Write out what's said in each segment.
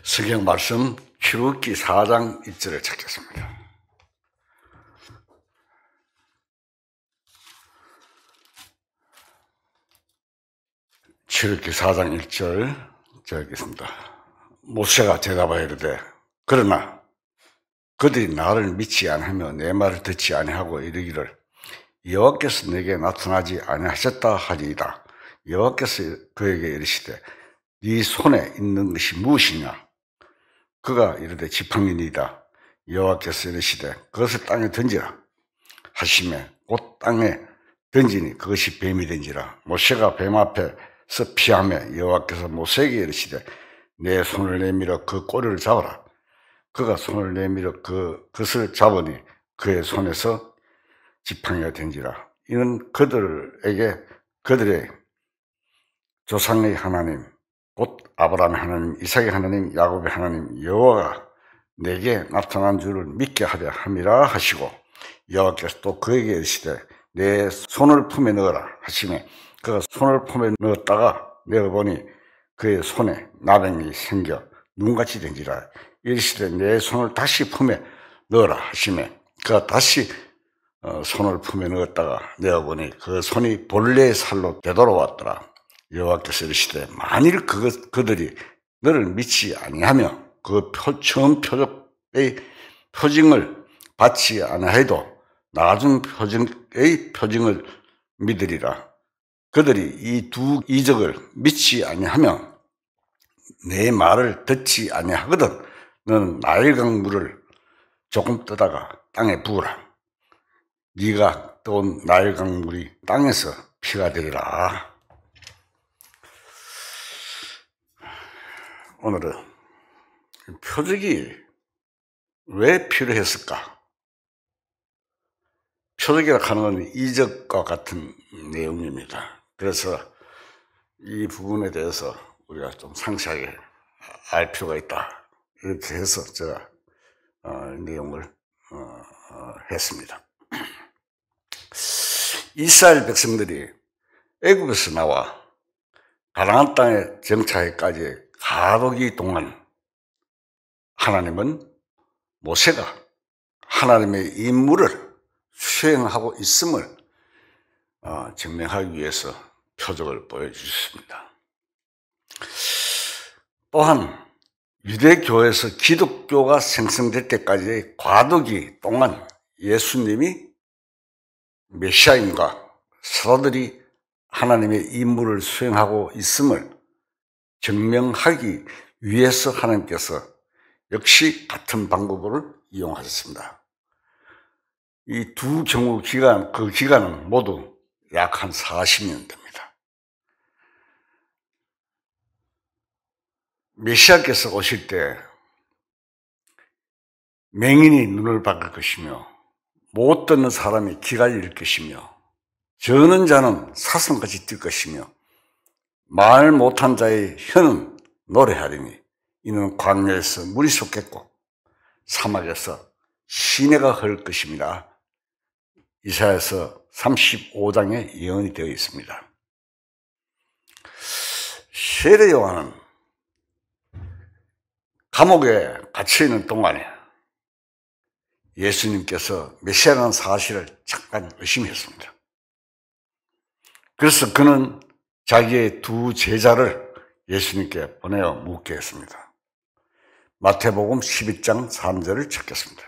성경 말씀 출애굽기 4장 1절을 찾겠습니다. 출애굽기 4장 1절 읽겠습니다. 모세가 대답하여 이르되 그러나 그들이 나를 믿지 아니하며 내 말을 듣지 아니하고 이르기를 여호와께서 내게 나타나지 아니하셨다 하리이다. 여호와께서 그에게 이르시되 네 손에 있는 것이 무엇이냐? 그가 이르되 지팡이니이다. 여호와께서 이르시되 그것을 땅에 던지라 하시매 곧 땅에 던지니 그것이 뱀이 된지라. 모세가 뱀 앞에서 피하며 여호와께서 모세에게 이르시되 내 손을 내밀어 그 꼬리를 잡아라. 그가 손을 내밀어 그것을 잡으니 그의 손에서 지팡이가 된지라. 이는 그들의 조상의 하나님 곧 아브라함의 하나님, 이삭의 하나님, 야곱의 하나님 여호와가 내게 나타난 줄을 믿게 하려 함이라 하시고, 여호와께서 또 그에게 이르시되 내 손을 품에 넣어라 하시매 그가 손을 품에 넣었다가 내어보니 그의 손에 나병이 생겨 눈같이 된지라. 이르시되 내 손을 다시 품에 넣어라 하시매 그가 다시 손을 품에 넣었다가 내어보니 그 손이 본래의 살로 되돌아왔더라. 여호와께서 이르시되 만일 그들이 너를 믿지 아니하며 그 처음 표적의 표징을 받지 아니하여도 나중 표징의 표징을 믿으리라. 그들이 이 두 이적을 믿지 아니하며 내 말을 듣지 아니하거든 너는 나일강 물을 조금 떠다가 땅에 부으라. 네가 떠온 나일강 물이 땅에서 피가 되리라. 오늘은 표적이 왜 필요했을까? 표적이라 하는 건 이적과 같은 내용입니다. 그래서 이 부분에 대해서 우리가 좀 상세하게 알 필요가 있다. 이렇게 해서 제가 내용을 했습니다. 이스라엘 백성들이 애굽에서 나와 가나안 땅에 정착하기까지 가로기 동안 하나님은 모세가 하나님의 임무를 수행하고 있음을 증명하기 위해서 표적을 보여주셨습니다. 또한 유대교에서 기독교가 생성될 때까지의 과도기 동안 예수님이 메시아인과 사도들이 하나님의 임무를 수행하고 있음을 증명하기 위해서 하나님께서 역시 같은 방법을 이용하셨습니다. 이 두 경우 그 기간은 모두 약 한 40년 됩니다. 메시아께서 오실 때 맹인이 눈을 밝을 것이며 못 듣는 사람이 귀가 열릴 것이며 저는 자는 사슴같이 뛸 것이며 말 못한 자의 혀는 노래하리니 이는 광야에서 물이 솟겠고 사막에서 시내가 흐를 것입니다. 이사야서 35장에 예언이 되어 있습니다. 세례 요한은 감옥에 갇혀있는 동안에 예수님께서 메시아라는 사실을 잠깐 의심했습니다. 그래서 그는 자기의 두 제자를 예수님께 보내어 묻게 했습니다. 마태복음 11장 3절을 찾겠습니다.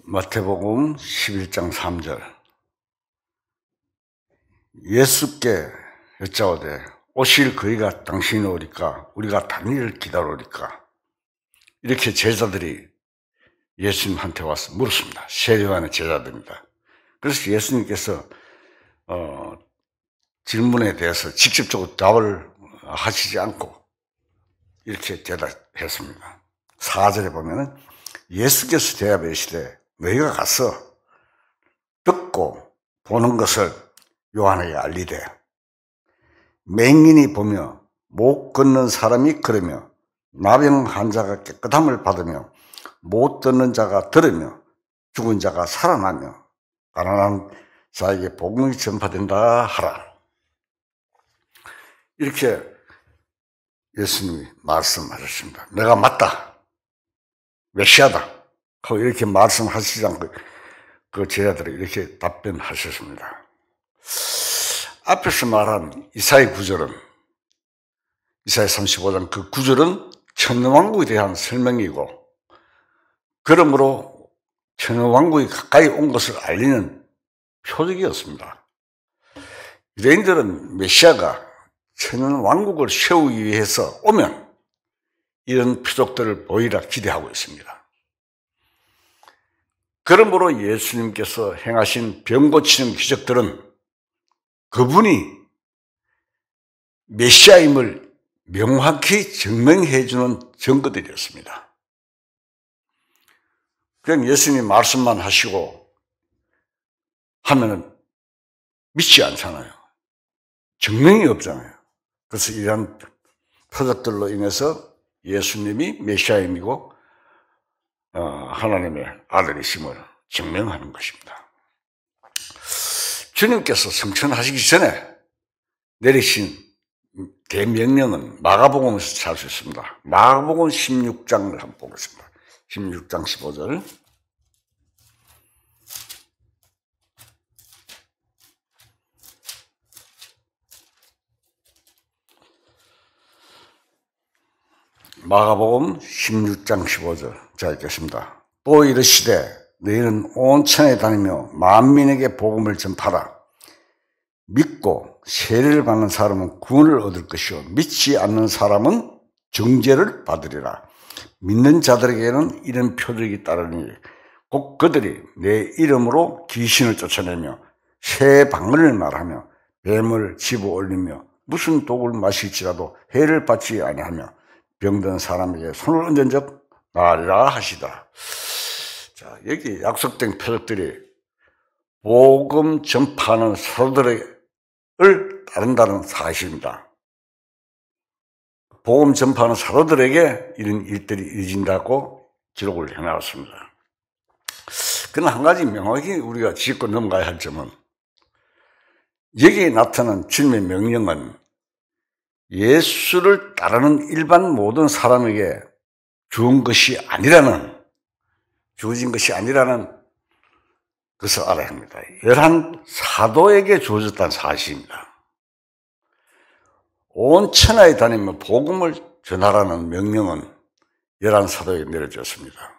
마태복음 11장 3절. 예수께 여짜오되 오실 그이가 당신이 오리까 우리가 당일을 기다리리까? 이렇게 제자들이 예수님한테 와서 물었습니다. 세례요한의 제자들입니다. 그래서 예수님께서 질문에 대해서 직접적으로 답을 하시지 않고 이렇게 대답했습니다. 4절에 보면은 예수께서 대답하시되 너희가 가서 듣고 보는 것을 요한에게 알리되 맹인이 보며 못 걷는 사람이 걸으며 나병 환자가 깨끗함을 받으며 못 듣는 자가 들으며 죽은 자가 살아나며 가난한 자에게 복음이 전파된다 하라. 이렇게 예수님이 말씀하셨습니다. 내가 맞다, 메시아다 하고 이렇게 말씀하시지 않고 그 제자들이 이렇게 답변하셨습니다. 앞에서 말한 이사야 9절은, 이사야 35장 그 9절은 천년왕국에 대한 설명이고, 그러므로 천년왕국이 가까이 온 것을 알리는 표적이었습니다. 유대인들은 메시아가 천년왕국을 세우기 위해서 오면 이런 표적들을 보이라 기대하고 있습니다. 그러므로 예수님께서 행하신 병 고치는 기적들은 그분이 메시아임을 명확히 증명해 주는 증거들이었습니다. 그냥 예수님 말씀만 하시고 하면은 믿지 않잖아요. 증명이 없잖아요. 그래서 이러한 표적들로 인해서 예수님이 메시아임이고 하나님의 아들이심을 증명하는 것입니다. 주님께서 성천하시기 전에 내리신 대명령은 마가복음에서 찾을 수 있습니다. 마가복음 16장을 한번 보겠습니다. 16장 15절. 마가복음 16장 15절. 자, 읽겠습니다. 또 이르시되 너희는 온 천에 다니며 만민에게 복음을 전파라. 믿고 세례를 받는 사람은 구원을 얻을 것이요 믿지 않는 사람은 정죄를 받으리라. 믿는 자들에게는 이런 표적이 따르니 곧 그들이 내 이름으로 귀신을 쫓아내며 새 방언을 말하며 뱀을 집어 올리며 무슨 독을 마실지라도 해를 받지 아니하며 병든 사람에게 손을 얹은 적 나으리라 하시더라. 자, 여기 약속된 표적들이 복음 전파하는 사도들을 따른다는 사실입니다. 복음 전파하는 사도들에게 이런 일들이 이루어진다고 기록을 해놨습니다. 그러나 한 가지 명확히 우리가 짚고 넘어가야 할 점은, 여기에 나타난 주님의 명령은 예수를 따르는 일반 모든 사람에게 주어진 것이 아니라는 것을 알아야 합니다. 11 사도에게 주어졌다는 사실입니다. 온 천하에 다니며 복음을 전하라는 명령은 11 사도에게 내려졌습니다.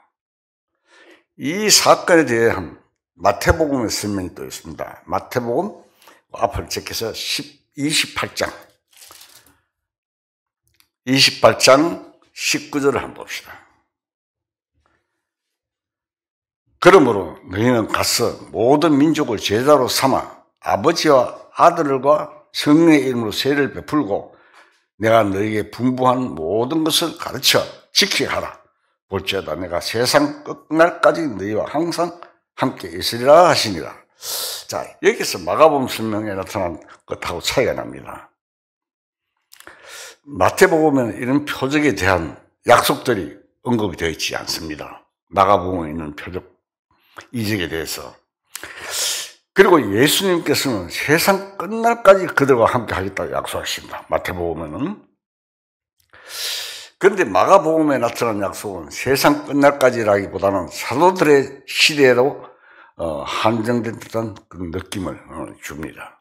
이 사건에 대한 마태복음의 설명이 또 있습니다. 마태복음 앞을 제껴서 28장 19절을 한번 봅시다. 그러므로 너희는 가서 모든 민족을 제자로 삼아 아버지와 아들과 성령의 이름으로 세례를 베풀고 내가 너희에게 분부한 모든 것을 가르쳐 지키게 하라. 볼지어다 내가 세상 끝날까지 너희와 항상 함께 있으리라 하시니라. 자, 여기서 마가복음 설명에 나타난 것하고 차이가 납니다. 마태복음에는 이런 표적에 대한 약속들이 언급이 되어 있지 않습니다. 마가복음에 있는 표적 이적에 대해서. 그리고 예수님께서는 세상 끝날까지 그들과 함께 하겠다고 약속하십니다. 마태복음에는. 그런데 마가복음에 나타난 약속은 세상 끝날까지라기보다는 사도들의 시대로 한정된 듯한 그런 느낌을 줍니다.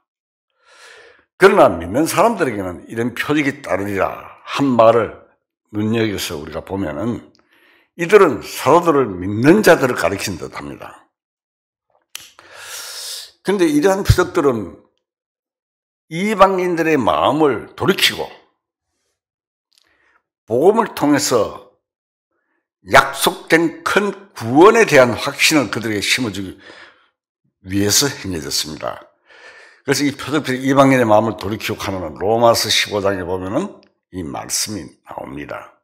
그러나 믿는 사람들에게는 이런 표적이 따르리라 한 말을 눈여겨서 우리가 보면은 이들은 사도들을 믿는 자들을 가리킨 듯 합니다. 그런데 이러한 표적들은 이방인들의 마음을 돌이키고 복음을 통해서 약속된 큰 구원에 대한 확신을 그들에게 심어주기 위해서 행해졌습니다. 그래서 이 표적들이 이방인의 마음을 돌이키고 하는 로마서 15장에 보면은 이 말씀이 나옵니다.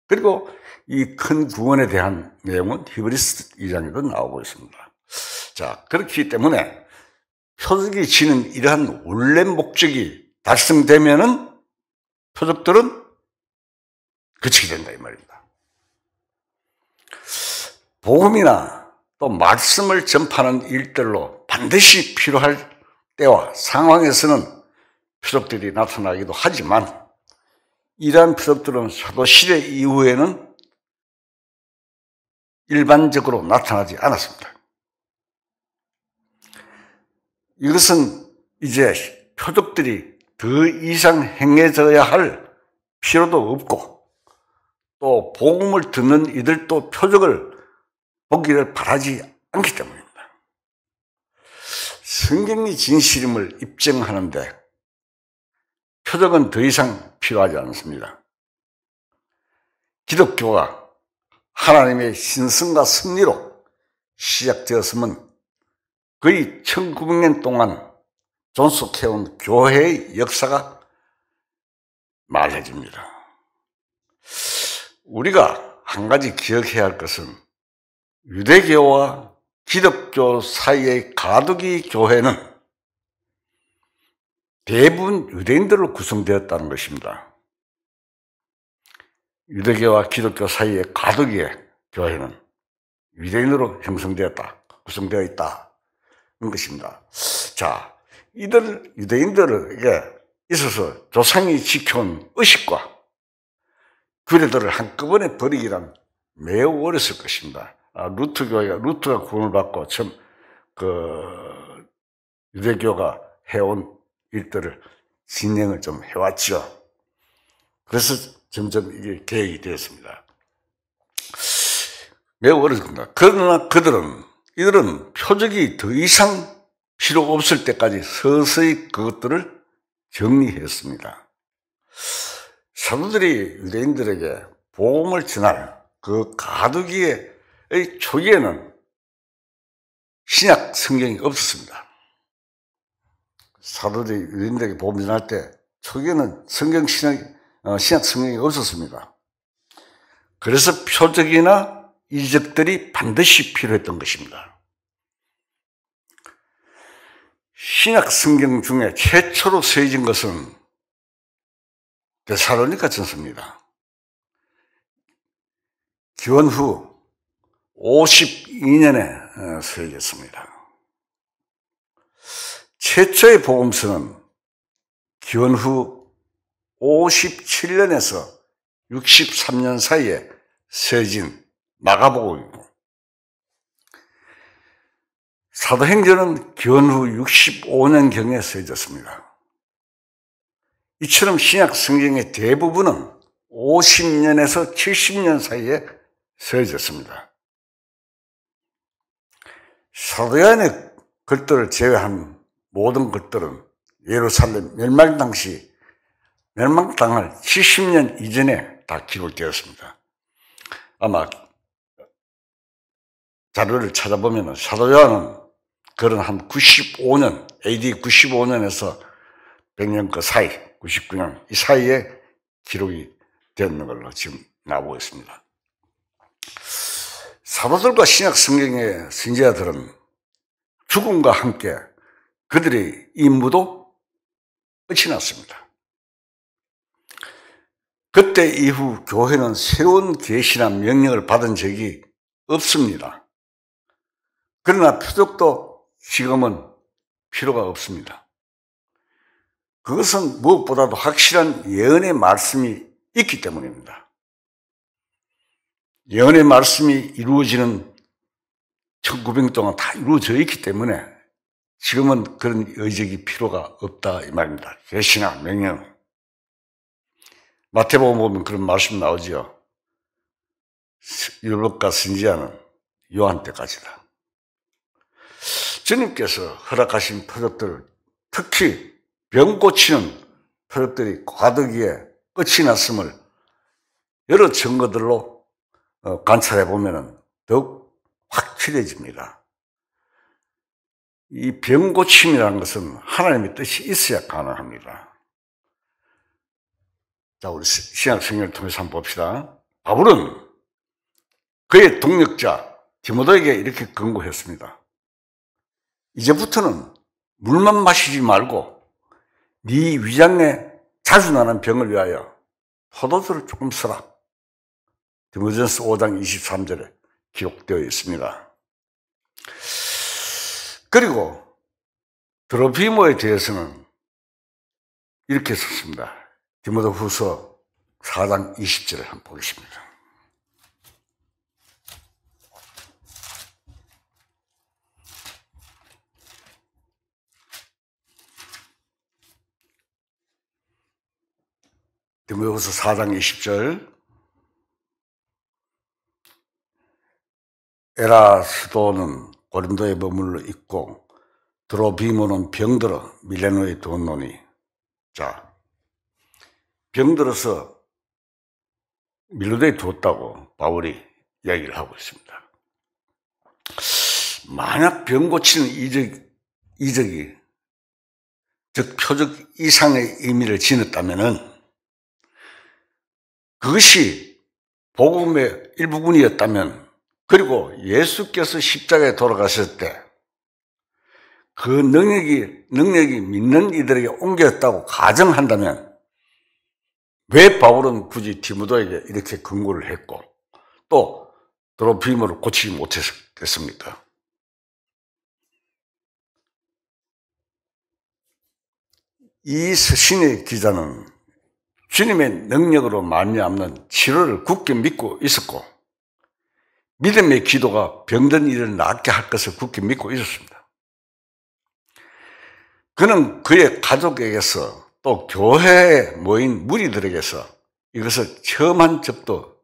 그리고 이 큰 구원에 대한 내용은 히브리서 2장에도 나오고 있습니다. 자, 그렇기 때문에 표적이 지는 이러한 원래 목적이 달성되면은 표적들은 그치게 된다 이 말입니다. 복음이나 또 말씀을 전파하는 일들로 반드시 필요할 때와 상황에서는 표적들이 나타나기도 하지만 이러한 표적들은 사도시대 이후에는 일반적으로 나타나지 않았습니다. 이것은 이제 표적들이 더 이상 행해져야 할 필요도 없고 또 복음을 듣는 이들도 표적을 보기를 바라지 않기 때문입니다. 성경이 진실임을 입증하는데 표적은 더 이상 필요하지 않습니다. 기독교가 하나님의 신성과 승리로 시작되었으면 거의 1900년 동안 존속해온 교회의 역사가 말해집니다. 우리가 한 가지 기억해야 할 것은 유대교와 기독교 사이의 가두기 교회는 대부분 유대인들로 구성되었다는 것입니다. 유대교와 기독교 사이의 가두기의 교회는 유대인으로 형성되었다, 구성되어 있다. 는 것입니다. 자, 유대인들에게 있어서 조상이 지켜온 의식과 규례들을 한꺼번에 버리기란 매우 어렸을 것입니다. 루트가 구원을 받고 처음 유대교가 해온 일들을 진행을 좀 해왔죠. 그래서 점점 이게 계획이 되었습니다. 매우 어렵습니다. 그러나 이들은 표적이 더 이상 필요 없을 때까지 서서히 그것들을 정리했습니다. 사도들이 유대인들에게 복음을 전할 그 가두기의 초기에는 신약 성경이 없었습니다. 사도들이 유대인들에게 복음을 전할 때 초기에는 신약 성경이 없었습니다. 그래서 표적이나 이적들이 반드시 필요했던 것입니다. 신약 성경 중에 최초로 쓰여진 것은 데살로니가 전서입니다. 기원 후 52년에 쓰여졌습니다. 최초의 복음서는 기원 후 57년에서 63년 사이에 쓰여진 마가복음이고 사도행전은 기원 후 65년경에 쓰여졌습니다. 이처럼 신약 성경의 대부분은 50년에서 70년 사이에 쓰여졌습니다. 사도요한의 글들을 제외한 모든 글들은 예루살렘 멸망당할 70년 이전에 다 기록되었습니다. 아마 자료를 찾아보면 사도 요한은 그런 한 95년, AD 95년에서 100년 그 사이, 99년 이 사이에 기록이 되는 걸로 지금 나오고 있습니다. 사도들과 신약 성경의 선지자들은 죽음과 함께 그들의 임무도 끝이 났습니다. 그때 이후 교회는 새로운 계시나 명령을 받은 적이 없습니다. 그러나 표적도 지금은 필요가 없습니다. 그것은 무엇보다도 확실한 예언의 말씀이 있기 때문입니다. 예언의 말씀이 이루어지는 1900년 동안 다 이루어져 있기 때문에 지금은 그런 의적이 필요가 없다 이 말입니다. 계시나 명령. 마태복음 보면 그런 말씀 나오죠. 율법과 선지자는 요한 때까지다. 주님께서 허락하신 표적들, 특히 병 고치는 표적들이 과도기에 끝이 났음을 여러 증거들로 관찰해 보면 더욱 확실해집니다. 이 병 고침이라는 것은 하나님의 뜻이 있어야 가능합니다. 자, 우리 신약 성경을 통해서 한번 봅시다. 바울은 그의 동력자 디모데에게 이렇게 권고했습니다. 이제부터는 물만 마시지 말고 네 위장에 자주 나는 병을 위하여 포도주를 조금 써라. 디모데전서 5장 23절에 기록되어 있습니다. 그리고 드로피모에 대해서는 이렇게 썼습니다. 디모데후서 4장 20절을 한번 보겠습니다. 디모데후서 4장 20절. 에라스도는 고린도에 머물러 있고 드로피모는 병들어 밀레노에 두었노니. 자, 병들어서 밀레노에 두었다고 바울이 이야기를 하고 있습니다. 만약 병 고치는 이적이 즉 표적 이상의 의미를 지녔다면은 그것이 복음의 일부분이었다면, 그리고 예수께서 십자가에 돌아가셨을 때 그 능력이 믿는 이들에게 옮겼다고 가정한다면 왜 바울은 굳이 디모데에게 이렇게 권고를 했고 또 드로피모를 고치지 못했겠습니까? 이 서신의 기자는 주님의 능력으로 말미암는 치료를 굳게 믿고 있었고 믿음의 기도가 병든 이를 낫게 할 것을 굳게 믿고 있었습니다. 그는 그의 가족에게서 또 교회에 모인 무리들에게서 이것을 체험한 적도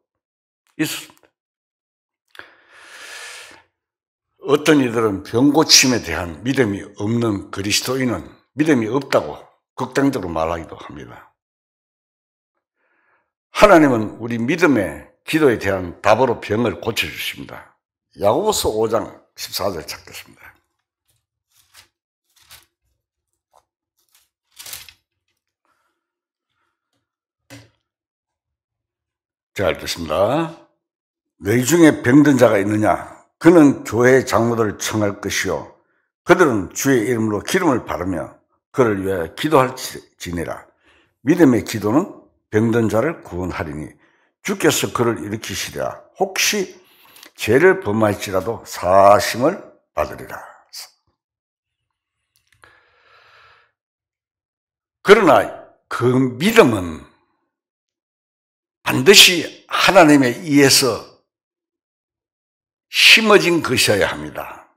있었습니다. 어떤 이들은 병 고침에 대한 믿음이 없는 그리스도인은 믿음이 없다고 극단적으로 말하기도 합니다. 하나님은 우리 믿음의 기도에 대한 답으로 병을 고쳐주십니다. 야고보서 5장 14절 찾겠습니다. 자, 읽겠습니다. 너희 중에 병든 자가 있느냐? 그는 교회의 장로들을 청할 것이요 그들은 주의 이름으로 기름을 바르며 그를 위하여 기도할지니라. 믿음의 기도는 병든 자를 구원하리니 주께서 그를 일으키시리라. 혹시 죄를 범할지라도 사하심을 받으리라. 그러나 그 믿음은 반드시 하나님에 의해서 심어진 것이어야 합니다.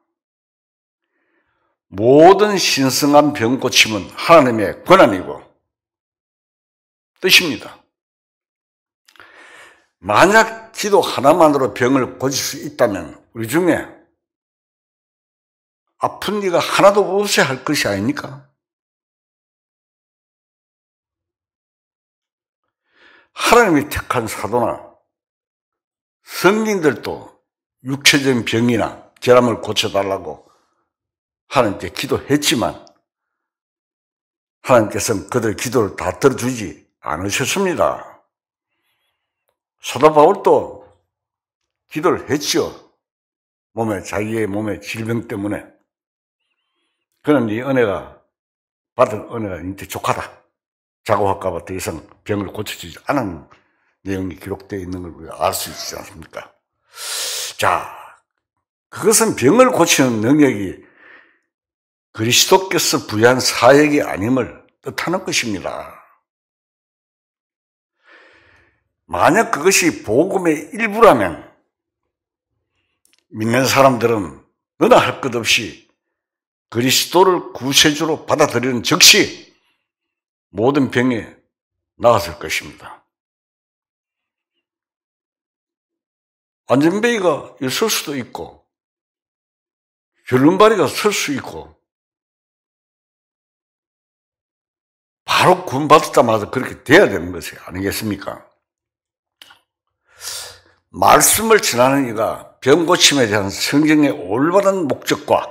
모든 신성한 병 고침은 하나님의 권한이고 뜻입니다. 만약 기도 하나만으로 병을 고칠 수 있다면 우리 중에 아픈 이가 하나도 없어야 할 것이 아닙니까? 하나님이 택한 사도나 성인들도 육체적인 병이나 결함을 고쳐달라고 하나님께 기도했지만 하나님께서는 그들 기도를 다 들어주지 않으셨습니다. 사도 바울도 기도를 했죠. 자기의 몸의 질병 때문에. 그는 이 은혜가, 받은 은혜가 이제 족하다. 자고할까봐 더 이상 병을 고쳐주지 않은 내용이 기록되어 있는 걸 우리가 알 수 있지 않습니까? 자, 그것은 병을 고치는 능력이 그리스도께서 부여한 사역이 아님을 뜻하는 것입니다. 만약 그것이 복음의 일부라면 믿는 사람들은 너나 할 것 없이 그리스도를 구세주로 받아들이는 즉시 모든 병에 나았을 것입니다. 안전뱅이가 있을 수도 있고 결론발이가 설 수 있고 바로 구원받았다마자 그렇게 돼야 되는 것이 아니겠습니까? 말씀을 전하는 이가 병 고침에 대한 성경의 올바른 목적과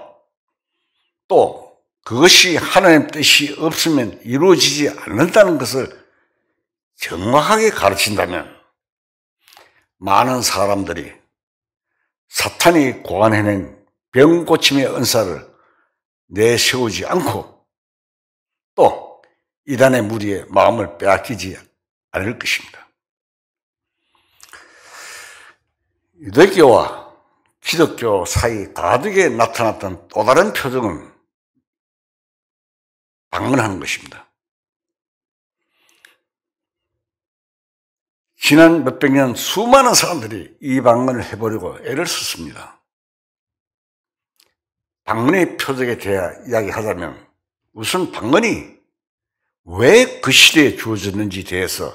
또 그것이 하나님의 뜻이 없으면 이루어지지 않는다는 것을 정확하게 가르친다면 많은 사람들이 사탄이 고안해낸 병 고침의 은사를 내세우지 않고 또 이단의 무리의 마음을 빼앗기지 않을 것입니다. 유대교와 기독교 사이 가득에 나타났던 또 다른 표정은 방문하는 것입니다. 지난 몇백 년 수많은 사람들이 이 방문을 해보려고 애를 썼습니다. 방문의 표적에 대해 이야기하자면 우선 방문이 왜 그 시대에 주어졌는지 대해서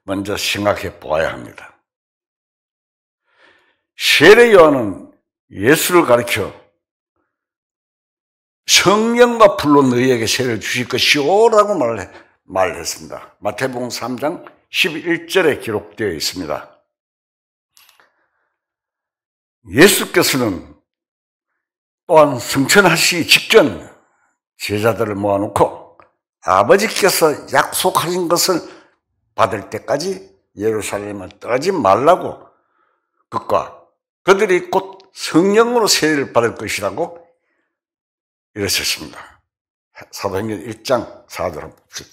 먼저 생각해 보아야 합니다. 세례 요한은 예수를 가리켜 성령과 불로 너희에게 세례를 주실 것이오 라고 말했습니다. 마태복음 3장 11절에 기록되어 있습니다. 예수께서는 또한 승천하시기 직전 제자들을 모아놓고 아버지께서 약속하신 것을 받을 때까지 예루살렘을 떠나지 말라고 그들이 곧 성령으로 세례를 받을 것이라고 이러셨습니다. 사도행전 1장 4절 한번 봅시다.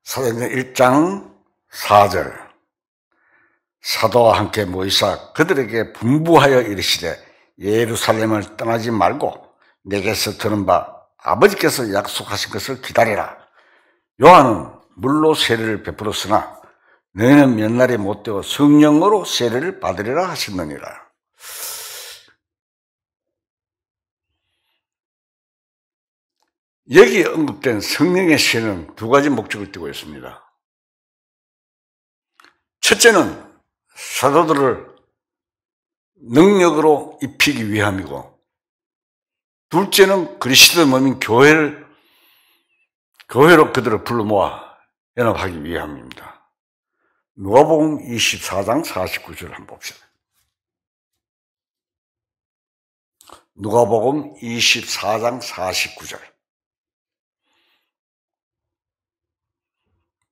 사도행전 1장 4절 사도와 함께 모이사 그들에게 분부하여 이르시되 예루살렘을 떠나지 말고 내게서 들은 바 아버지께서 약속하신 것을 기다리라. 요한은 물로 세례를 베풀었으나 너희는 몇 날이 못되어 성령으로 세례를 받으리라 하셨느니라. 여기에 언급된 성령의 세례는 두 가지 목적을 띠고 있습니다. 첫째는 사도들을 능력으로 입히기 위함이고, 둘째는 그리스도의 몸인 교회로 그들을 불러 모아 연합하기 위함입니다. 누가복음 24장 49절 한번 봅시다. 누가복음 24장 49절.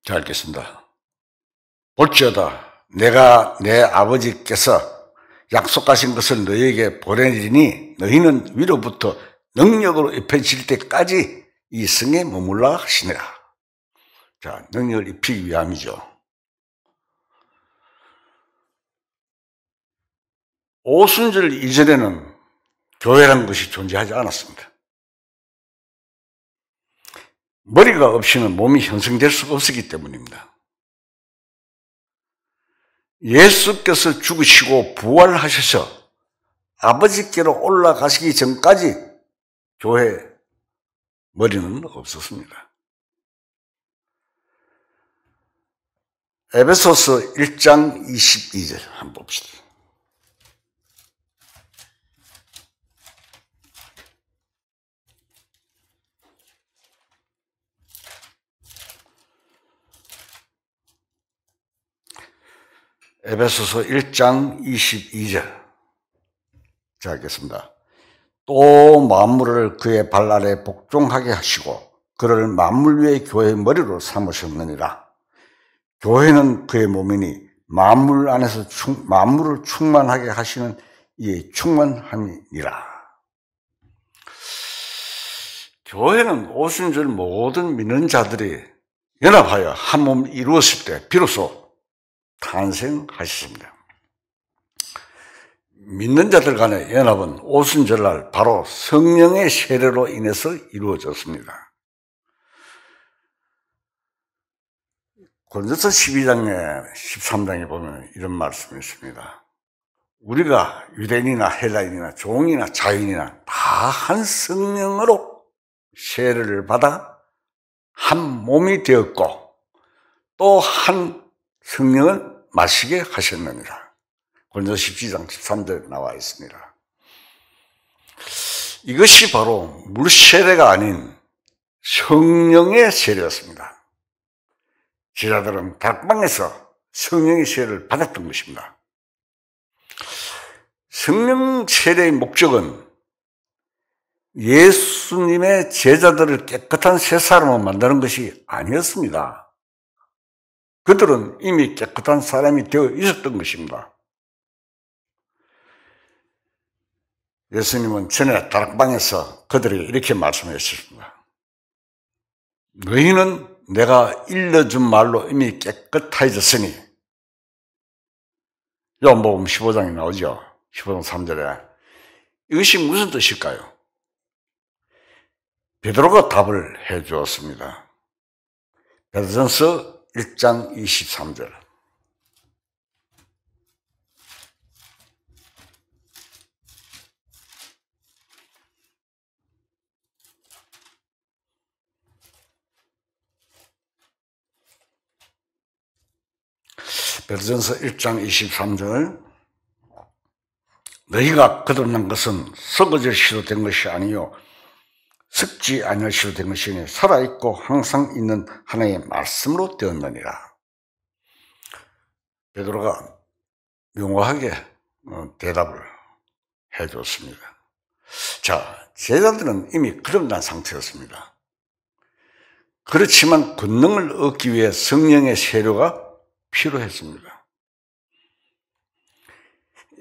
자, 읽겠습니다. 볼지어다 내가 내 아버지께서 약속하신 것을 너희에게 보내리니 너희는 위로부터 능력으로 입혀질 때까지 이 성에 머물라 하시니라. 자, 능력을 입히기 위함이죠. 오순절 이전에는 교회라는 것이 존재하지 않았습니다. 머리가 없이는 몸이 형성될 수가 없었기 때문입니다. 예수께서 죽으시고 부활하셔서 아버지께로 올라가시기 전까지 교회 머리는 없었습니다. 에베소서 1장 22절 한번 봅시다. 에베소서 1장 22절. 자, 읽겠습니다. 또 만물을 그의 발 아래 복종하게 하시고 그를 만물 위의 교회의 머리로 삼으셨느니라. 교회는 그의 몸이니 만물 안에서 만물을 충만하게 하시는 이의 충만함이니라. 교회는 오순절 모든 믿는 자들이 연합하여 한 몸을 이루었을 때 비로소 탄생하셨습니다. 믿는 자들 간의 연합은 오순절날 바로 성령의 세례로 인해서 이루어졌습니다. 고린도서 12장에 13장에 보면 이런 말씀이 있습니다. 우리가 유대인이나 헬라인이나 종이나 자유인이나 다 한 성령으로 세례를 받아 한 몸이 되었고 또 한 성령을 마시게 하셨느니라. 고린도서 12장 13절 나와 있습니다. 이것이 바로 물세례가 아닌 성령의 세례였습니다. 제자들은 다락방에서 성령의 세례를 받았던 것입니다. 성령 세례의 목적은 예수님의 제자들을 깨끗한 새 사람으로 만드는 것이 아니었습니다. 그들은 이미 깨끗한 사람이 되어 있었던 것입니다. 예수님은 전에 다락방에서 그들에게 이렇게 말씀하셨습니다. 너희는 내가 일러준 말로 이미 깨끗해졌으니, 요한복음 15장에 나오죠. 15장 3절에. 이것이 무슨 뜻일까요? 베드로가 답을 해 주었습니다. 베드로전서 1장 23절. 베드로전서 1장 23절. 너희가 거듭난 것은 썩어질 시로 된 것이 아니요 썩지 아니할 시로 된 것이니 살아있고 항상 있는 하나님의 말씀으로 되었느니라. 베드로가 명확하게 대답을 해줬습니다. 자, 제자들은 이미 거듭난 상태였습니다. 그렇지만 권능을 얻기 위해 성령의 세례가 필요했습니다.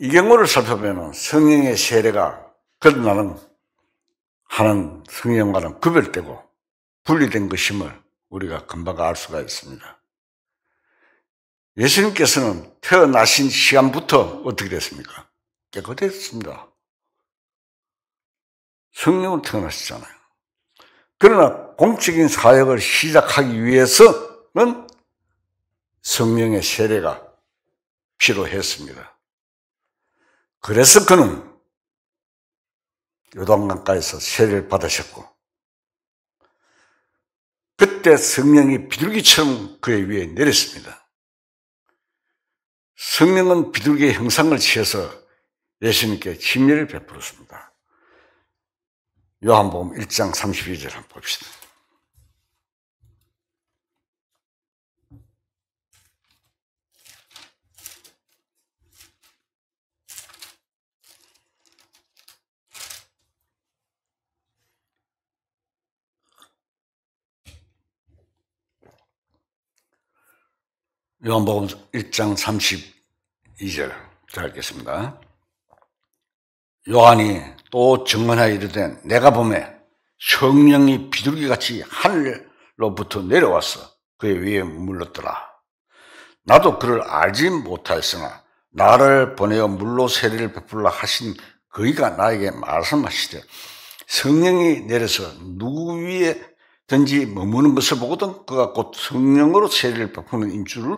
이 경우를 살펴보면 성령의 세례가 거듭나는 하는 성령과는 구별되고 분리된 것임을 우리가 금방 알 수가 있습니다. 예수님께서는 태어나신 시간부터 어떻게 됐습니까? 깨끗했습니다. 성령으로 태어나셨잖아요. 그러나 공적인 사역을 시작하기 위해서는 성령의 세례가 필요했습니다. 그래서 그는 요단강가에서 세례를 받으셨고, 그때 성령이 비둘기처럼 그의 위에 내렸습니다. 성령은 비둘기의 형상을 취해서 예수님께 침례를 베풀었습니다. 요한복음 1장 32절 한번 봅시다. 요한복음 1장 32절 자 읽겠습니다. 요한이 또 증언하여 이르되 내가 보매 성령이 비둘기같이 하늘로부터 내려와서 그의 위에 물렀더라. 나도 그를 알지 못하였으나 나를 보내어 물로 세례를 베풀라 하신 그이가 나에게 말씀하시되 성령이 내려서 누구 위에든지 머무는 것을 보거든 그가 곧 성령으로 세례를 베푸는 인줄을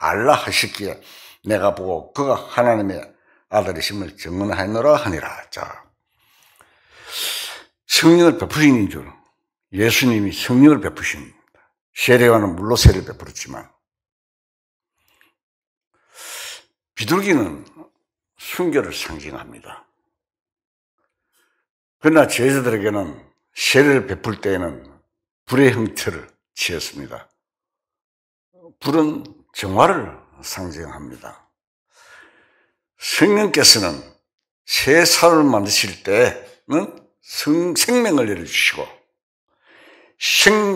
알라 하셨기에 내가 보고 그가 하나님의 아들이심을 증언하노라 하니라. 자, 성령을 베푸신 인줄, 예수님이 성령을 베푸신 세례와는 물로 세례를 베풀었지만 비둘기는 순결을 상징합니다. 그러나 제자들에게는 세례를 베풀 때에는 불의 형태를 취했습니다. 불은 정화를 상징합니다. 성령께서는 새 사람을 만드실 때는 생명을 내려주시고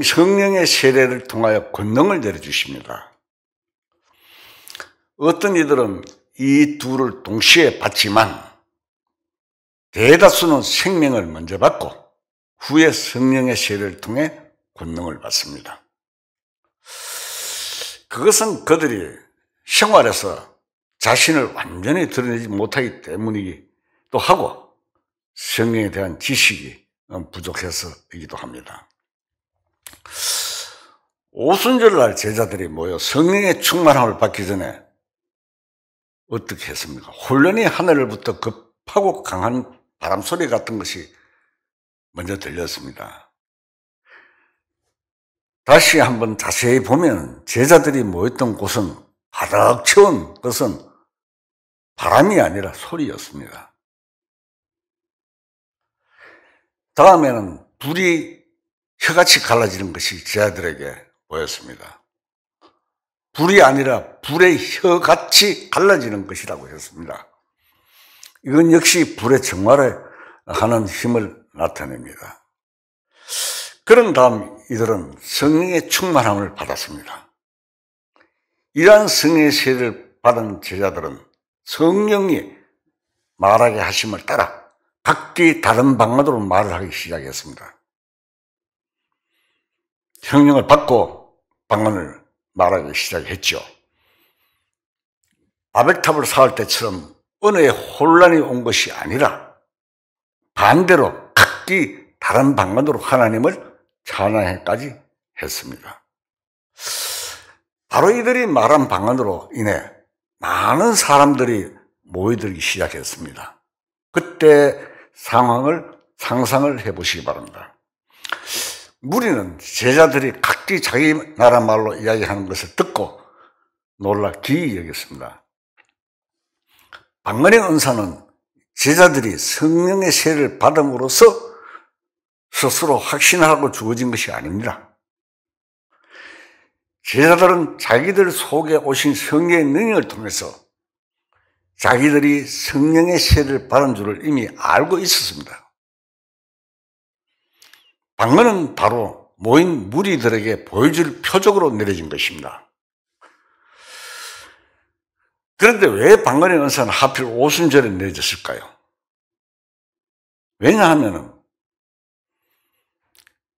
성령의 세례를 통하여 권능을 내려주십니다. 어떤 이들은 이 둘을 동시에 받지만 대다수는 생명을 먼저 받고 후에 성령의 세례를 통해 권능을 받습니다. 그것은 그들이 생활에서 자신을 완전히 드러내지 못하기 때문이기도 하고 성령에 대한 지식이 부족해서이기도 합니다. 오순절날 제자들이 모여 성령의 충만함을 받기 전에 어떻게 했습니까? 혼란이 하늘로부터 급하고 강한 바람소리 같은 것이 먼저 들렸습니다. 다시 한번 자세히 보면 제자들이 모였던 곳은 가득 채운 것은 바람이 아니라 소리였습니다. 다음에는 불이 혀같이 갈라지는 것이 제자들에게 보였습니다. 불이 아니라 불의 혀같이 갈라지는 것이라고 했습니다. 이건 역시 불의 정화를 하는 힘을 나타냅니다. 그런 다음 이들은 성령의 충만함을 받았습니다. 이러한 성령의 세례를 받은 제자들은 성령이 말하게 하심을 따라 각기 다른 방언으로 말을 하기 시작했습니다. 성령을 받고 방언을 말하기 시작했죠. 바벨탑을 쌓을 때처럼 언어에 혼란이 온 것이 아니라 반대로 각기 다른 방언으로 하나님을 찬양까지 했습니다. 바로 이들이 말한 방언으로 인해 많은 사람들이 모여들기 시작했습니다. 그때 상상을 해보시기 바랍니다. 무리는 제자들이 각기 자기 나라 말로 이야기하는 것을 듣고 놀라 기이 여겼습니다. 방언의 은사는 제자들이 성령의 세례를 받음으로써 스스로 확신하고 주어진 것이 아닙니다. 제자들은 자기들 속에 오신 성령의 능력을 통해서 자기들이 성령의 세례를 받은 줄을 이미 알고 있었습니다. 방언은 바로 모인 무리들에게 보여줄 표적으로 내려진 것입니다. 그런데 왜 방언의 은사는 하필 오순절에 내려졌을까요? 왜냐하면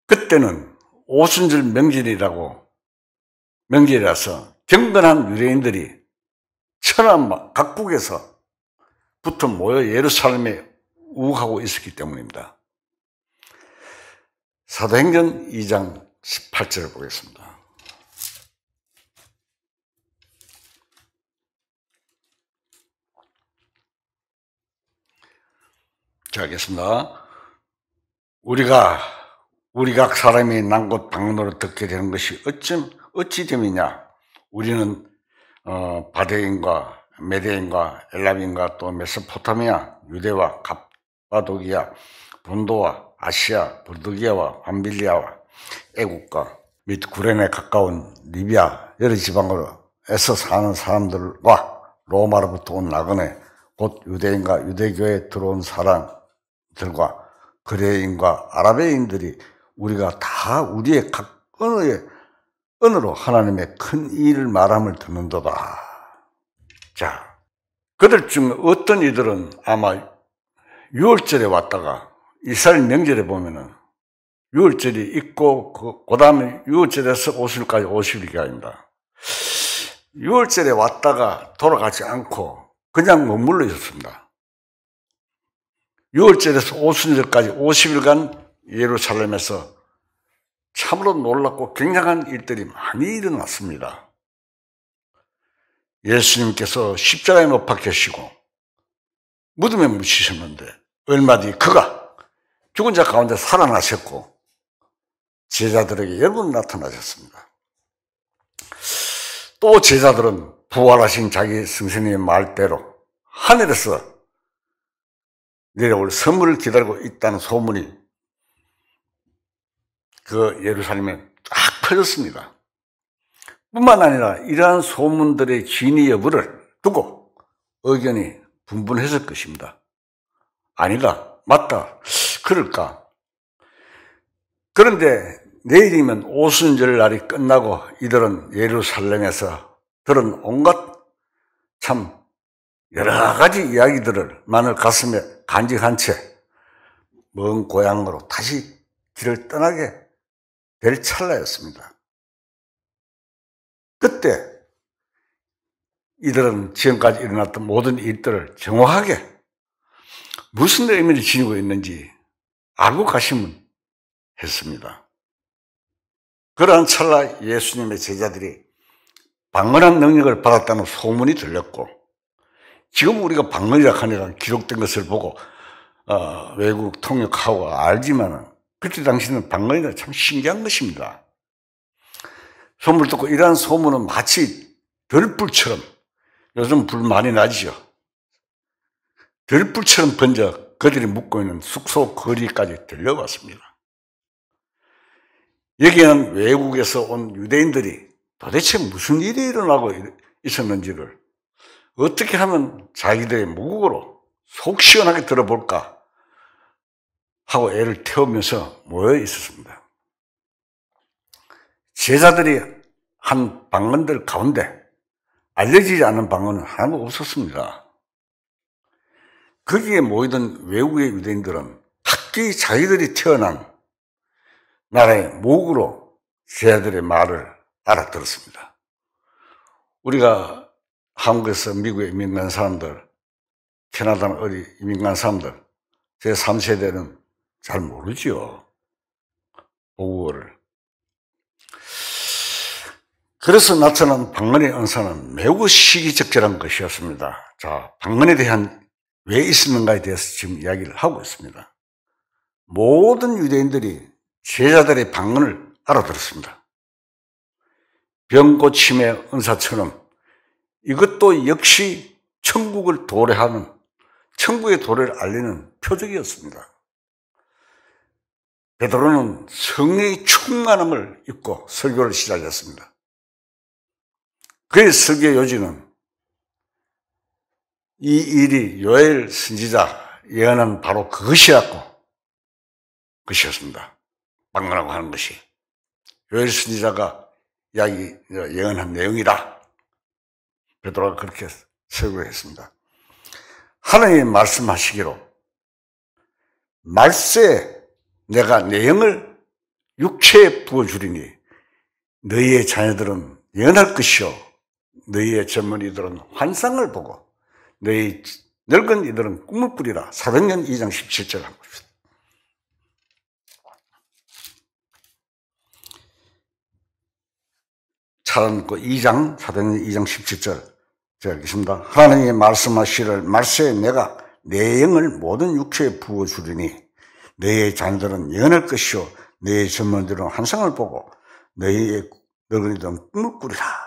그때는 오순절 명절이라서 경건한 유대인들이 천하 각국에서 부터 모여 예루살렘에 우하고 있었기 때문입니다. 사도행전 2장 18절을 보겠습니다. 자, 하겠습니다. 우리가 각 사람이 난 곳 방언으로 듣게 되는 것이 어찌 됨이냐? 우리는 바데인과 메데인과 엘람인과 또 메소포타미아, 유대와 갑바도기아, 본도와 아시아, 부르기아와 밤빌리아와 애국과 및 구레네 가까운 리비아 여러 지방으로에서 사는 사람들과 로마로부터 온 나그네 곧 유대인과 유대교에 들어온 사람들과 그레인과 아라베인들이 우리가 다 우리의 각 언어로 하나님의 큰 일을 말함을 듣는도다. 자, 그들 중 어떤 이들은 아마 6월절에 왔다가 이스라엘 명절에 보면은 6월절이 있고 그 다음에 6월절에서 50일까지 50일이 아닙니다. 6월절에 왔다가 돌아가지 않고 그냥 머물러 있었습니다. 6월절에서 오순절까지 50일간 예루살렘에서 참으로 놀랍고 굉장한 일들이 많이 일어났습니다. 예수님께서 십자가에 못 박히시고 무덤에 묻히셨는데 얼마 뒤 그가 죽은 자 가운데 살아나셨고 제자들에게 여러 번 나타나셨습니다. 또 제자들은 부활하신 자기 선생님의 말대로 하늘에서 내려올 선물을 기다리고 있다는 소문이 그 예루살렘에 쫙 퍼졌습니다. 뿐만 아니라 이러한 소문들의 진위 여부를 두고 의견이 분분했을 것입니다. 아니다, 맞다, 그럴까? 그런데 내일이면 오순절 날이 끝나고 이들은 예루살렘에서 들은 온갖 참 여러 가지 이야기들을 가슴에 간직한 채 먼 고향으로 다시 길을 떠나게 될 찰나였습니다. 그때 이들은 지금까지 일어났던 모든 일들을 정확하게 무슨 의미를 지니고 있는지 알고 가시면 했습니다. 그러한 찰나 예수님의 제자들이 방언한 능력을 받았다는 소문이 들렸고 지금 우리가 방언이라 하니까 기록된 것을 보고 외국 통역하고 알지만 그때 당시는 방언이라 참 신기한 것입니다. 소문을 듣고 이러한 소문은 마치 들불처럼 요즘 불 많이 나지요. 들불처럼 번져 그들이 묵고 있는 숙소 거리까지 들려왔습니다. 여기에는 외국에서 온 유대인들이 도대체 무슨 일이 일어나고 있었는지를 어떻게 하면 자기들의 모국어로 속 시원하게 들어볼까 하고 애를 태우면서 모여 있었습니다. 제자들이 한 방언들 가운데 알려지지 않은 방언은 하나도 없었습니다. 거기에 모이던 외국의 유대인들은 각기 자기들이 태어난 나라의 모국으로 제자들의 말을 알아들었습니다. 우리가 한국에서 미국에 이민 간 사람들, 캐나다나 어디 이민 간 사람들, 제 3세대는 잘 모르지요. 모국어를. 그래서 나타난 방언의 은사는 매우 시기적절한 것이었습니다. 자, 방언에 대한 왜 있었는가에 대해서 지금 이야기를 하고 있습니다. 모든 유대인들이 제자들의 방언을 알아들었습니다. 병고침의 은사처럼 이것도 역시 천국을 도래하는, 천국의 도래를 알리는 표적이었습니다. 베드로는 성령의 충만함을 입고 설교를 시작했습니다. 그의 설교 요지는 이 일이 요엘 선지자 예언한 바로 그것이었습니다. 방언하고 하는 것이 요엘 선지자가 예언한 내용이다. 베드로가 그렇게 설교했습니다. 하나님이 말씀하시기로 말세에 내가 내 영을 육체에 부어주리니 너희의 자녀들은 예언할 것이요 너희의 젊은이들은 환상을 보고 너희 늙은 이들은 꿈을 꾸리라. 사도행전 2장 17절 한 것입니다. 차단고 2장, 사도행전 2장 17절 제가 읽겠습니다. 하나님이 말씀하시를 말세에 내가 내 영을 모든 육체에 부어주리니 너희의 자녀들은 예언할 것이요 너희의 젊은이들은 환상을 보고 너희의 늙은이들은 꿈을 꾸리라.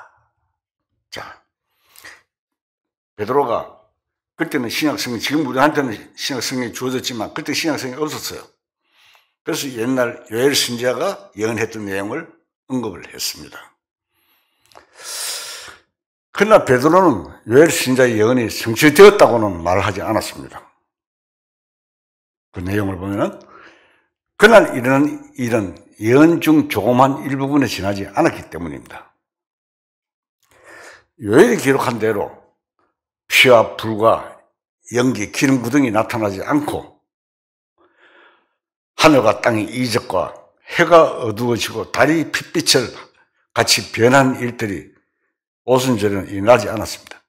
자, 베드로가 그때는 신약성경, 지금 우리한테는 신약성경이 주어졌지만 그때 신약성경이 없었어요. 그래서 옛날 요엘 선지자가 예언했던 내용을 언급을 했습니다. 그러나 베드로는 요엘 선지자의 예언이 성취되었다고는 말하지 않았습니다. 그 내용을 보면은 그날 일어난 일은 예언 중 조그만 일부분에 지나지 않았기 때문입니다. 요엘이 기록한 대로 피와 불과 연기, 기름 구덩이 나타나지 않고 하늘과 땅의 이적과 해가 어두워지고 달이 핏빛을 같이 변한 일들이 오순절에는 일어나지 않았습니다.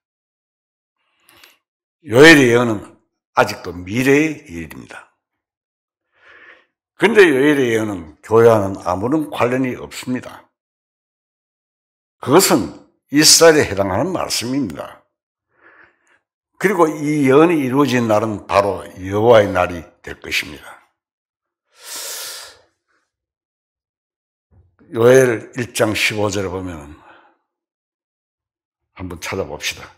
요엘의 예언은 아직도 미래의 일입니다. 그런데 요엘의 예언은 교회와는 아무런 관련이 없습니다. 그것은 이스라엘에 해당하는 말씀입니다. 그리고 이 예언이 이루어진 날은 바로 여호와의 날이 될 것입니다. 요엘 1장 15절에 보면 한번 찾아봅시다.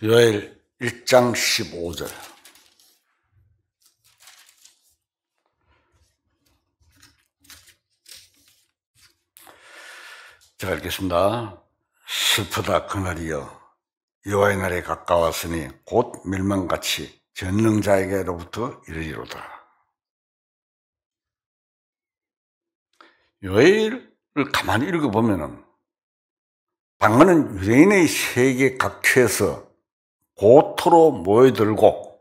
요엘 1장 15절. 제가 읽겠습니다. 슬프다 그날이여 여호와의 날이 가까웠으니 곧 멸망같이 전능자에게로부터 이르리로다. 요엘을 가만히 읽어보면 방언은 유대인의 세계 각처에서 고토로 모여들고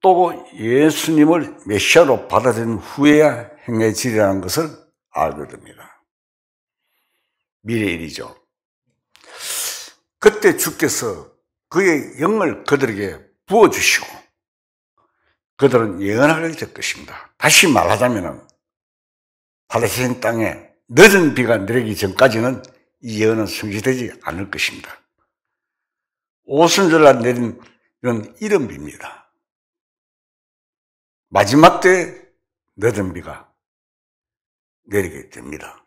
또 예수님을 메시아로 받아들인 후에야 행해지리라는 것을 알게 됩니다. 미래의 일이죠. 그때 주께서 그의 영을 그들에게 부어주시고 그들은 예언하게 될 것입니다. 다시 말하자면 팔레스타인 땅에 늦은 비가 내리기 전까지는 이 예언은 성취되지 않을 것입니다. 오순절날 내린 이런 이른 비입니다. 마지막 때 늦은 비가 내리게 됩니다.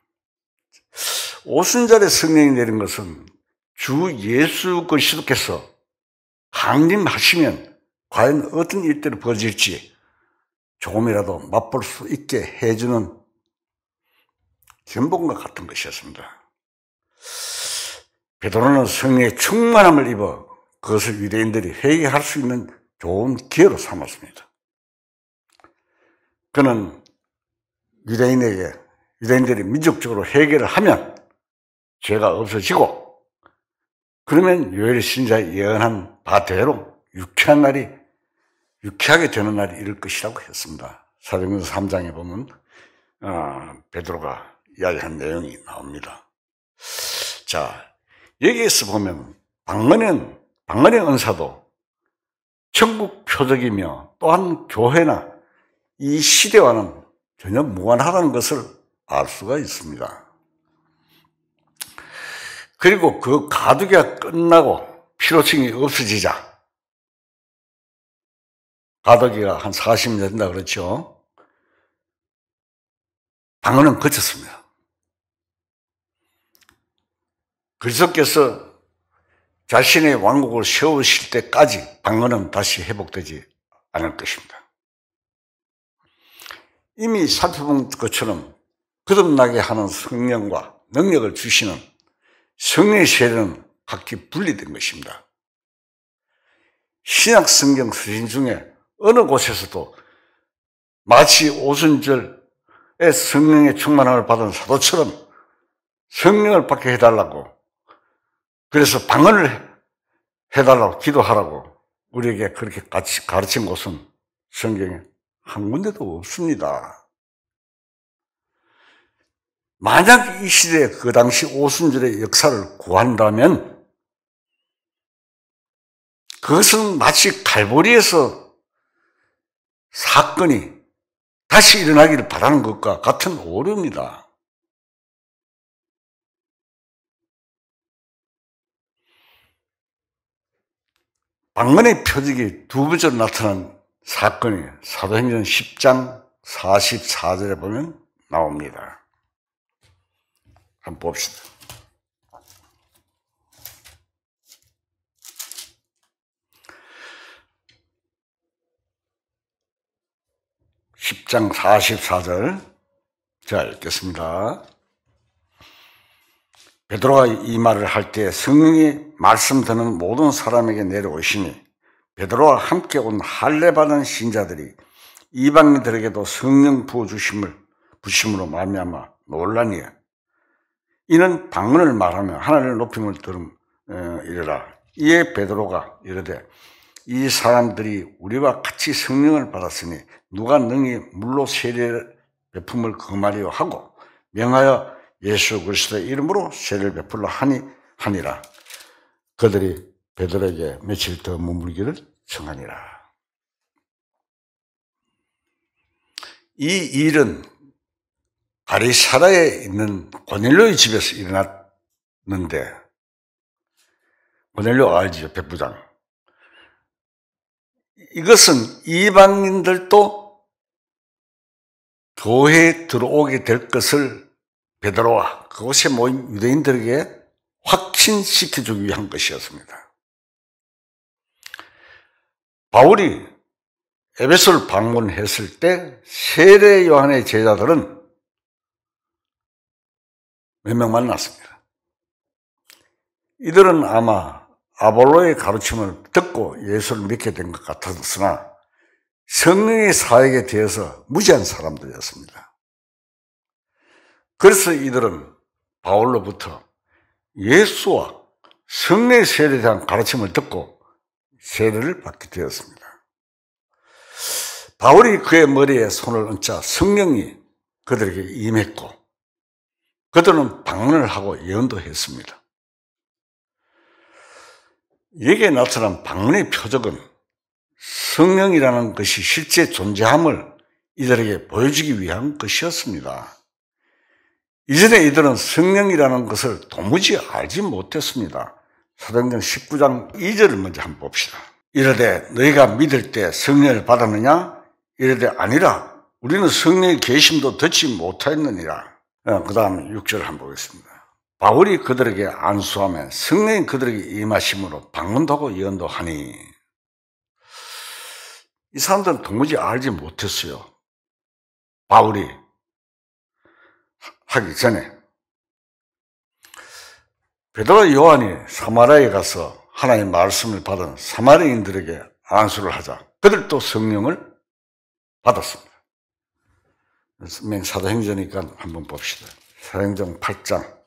오순절에 성령이 내린 것은 주 예수 그리스도께서 강림하시면 과연 어떤 일들이 벌어질지 조금이라도 맛볼 수 있게 해주는 전복과 같은 것이었습니다. 베드로는 성령의 충만함을 입어 그것을 유대인들이 회개할 수 있는 좋은 기회로 삼았습니다. 그는 유대인들이 민족적으로 회개를 하면 죄가 없어지고 그러면 요엘 선지자의 예언한 바대로 유쾌한 날이 유쾌하게 되는 날이 이럴 것이라고 했습니다. 사도행전 3장에 보면 베드로가 이야기한 내용이 나옵니다. 자, 여기에서 보면 방언의 은사도 천국 표적이며 또한 교회나 이 시대와는 전혀 무관하다는 것을 알 수가 있습니다. 그리고 그 가두기가 끝나고 필요성이 없어지자, 가두기가 한 40년 된다 그렇죠. 방언은 그쳤습니다. 그리스도께서 자신의 왕국을 세우실 때까지 방언은 다시 회복되지 않을 것입니다. 이미 살펴본 것처럼 거듭나게 하는 성령과 능력을 주시는 성령의 세례는 각기 분리된 것입니다. 신약 성경 서신 중에 어느 곳에서도 마치 오순절에 성령의 충만함을 받은 사도처럼 성령을 받게 해달라고, 그래서 방언을 해달라고 기도하라고 우리에게 그렇게 같이 가르친 곳은 성경에 한 군데도 없습니다. 만약 이 시대에 그 당시 오순절의 역사를 구한다면 그것은 마치 갈보리에서 사건이 다시 일어나기를 바라는 것과 같은 오류입니다. 방언의 표적이 두 번째로 나타난 사건이 사도행전 10장 44절에 보면 나옵니다. 한번 봅시다. (10장 44절) 제가 읽겠습니다. 베드로가 이 말을 할 때 성령이 말씀 듣는 모든 사람에게 내려오시니 베드로와 함께 온 할례 받은 신자들이 이방인들에게도 성령 부심으로 말미암아 놀라니 이는 방언을 말하며 하나님을 높임을 이르라. 이에 베드로가 이르되 이 사람들이 우리와 같이 성령을 받았으니 누가 능히 물로 세례 베품을 금하리요 하고 명하여 예수 그리스도의 이름으로 세례를 베풀라 하니라. 그들이 베드로에게 며칠 더 머물기를 청하니라. 이 일은 가리사라에 있는 고넬료의 집에서 일어났는데, 고넬료 알지요? 백부장. 이것은 이방인들도 교회에 들어오게 될 것을 베드로와 그곳에 모인 유대인들에게 확신시켜주기 위한 것이었습니다. 바울이 에베소를 방문했을 때 세례 요한의 제자들은 몇 명 만났습니다. 이들은 아마 아볼로의 가르침을 듣고 예수를 믿게 된 것 같았으나 성령의 사역에 대해서 무지한 사람들이었습니다. 그래서 이들은 바울로부터 예수와 성령의 세례에 대한 가르침을 듣고 세례를 받게 되었습니다. 바울이 그의 머리에 손을 얹자 성령이 그들에게 임했고 그들은 방언을 하고 예언도 했습니다. 여기에 나타난 방언의 표적은 성령이라는 것이 실제 존재함을 이들에게 보여주기 위한 것이었습니다. 이전에 이들은 성령이라는 것을 도무지 알지 못했습니다. 사도행전 19장 2절을 먼저 한번 봅시다. 이르되 너희가 믿을 때 성령을 받았느냐? 이르되 아니라 우리는 성령의 계심도 듣지 못하였느니라. 그 다음에 6절을 한번 보겠습니다. 바울이 그들에게 안수하면 성령이 그들에게 임하심으로 방언도 하고 예언도 하니. 이 사람들은 도무지 알지 못했어요. 바울이 하기 전에 베드로와 요한이 사마리아에 가서 하나님의 말씀을 받은 사마리아인들에게 안수를 하자 그들도 성령을 받았습니다. 사도행전이니까 한번 봅시다. 사도행전 8장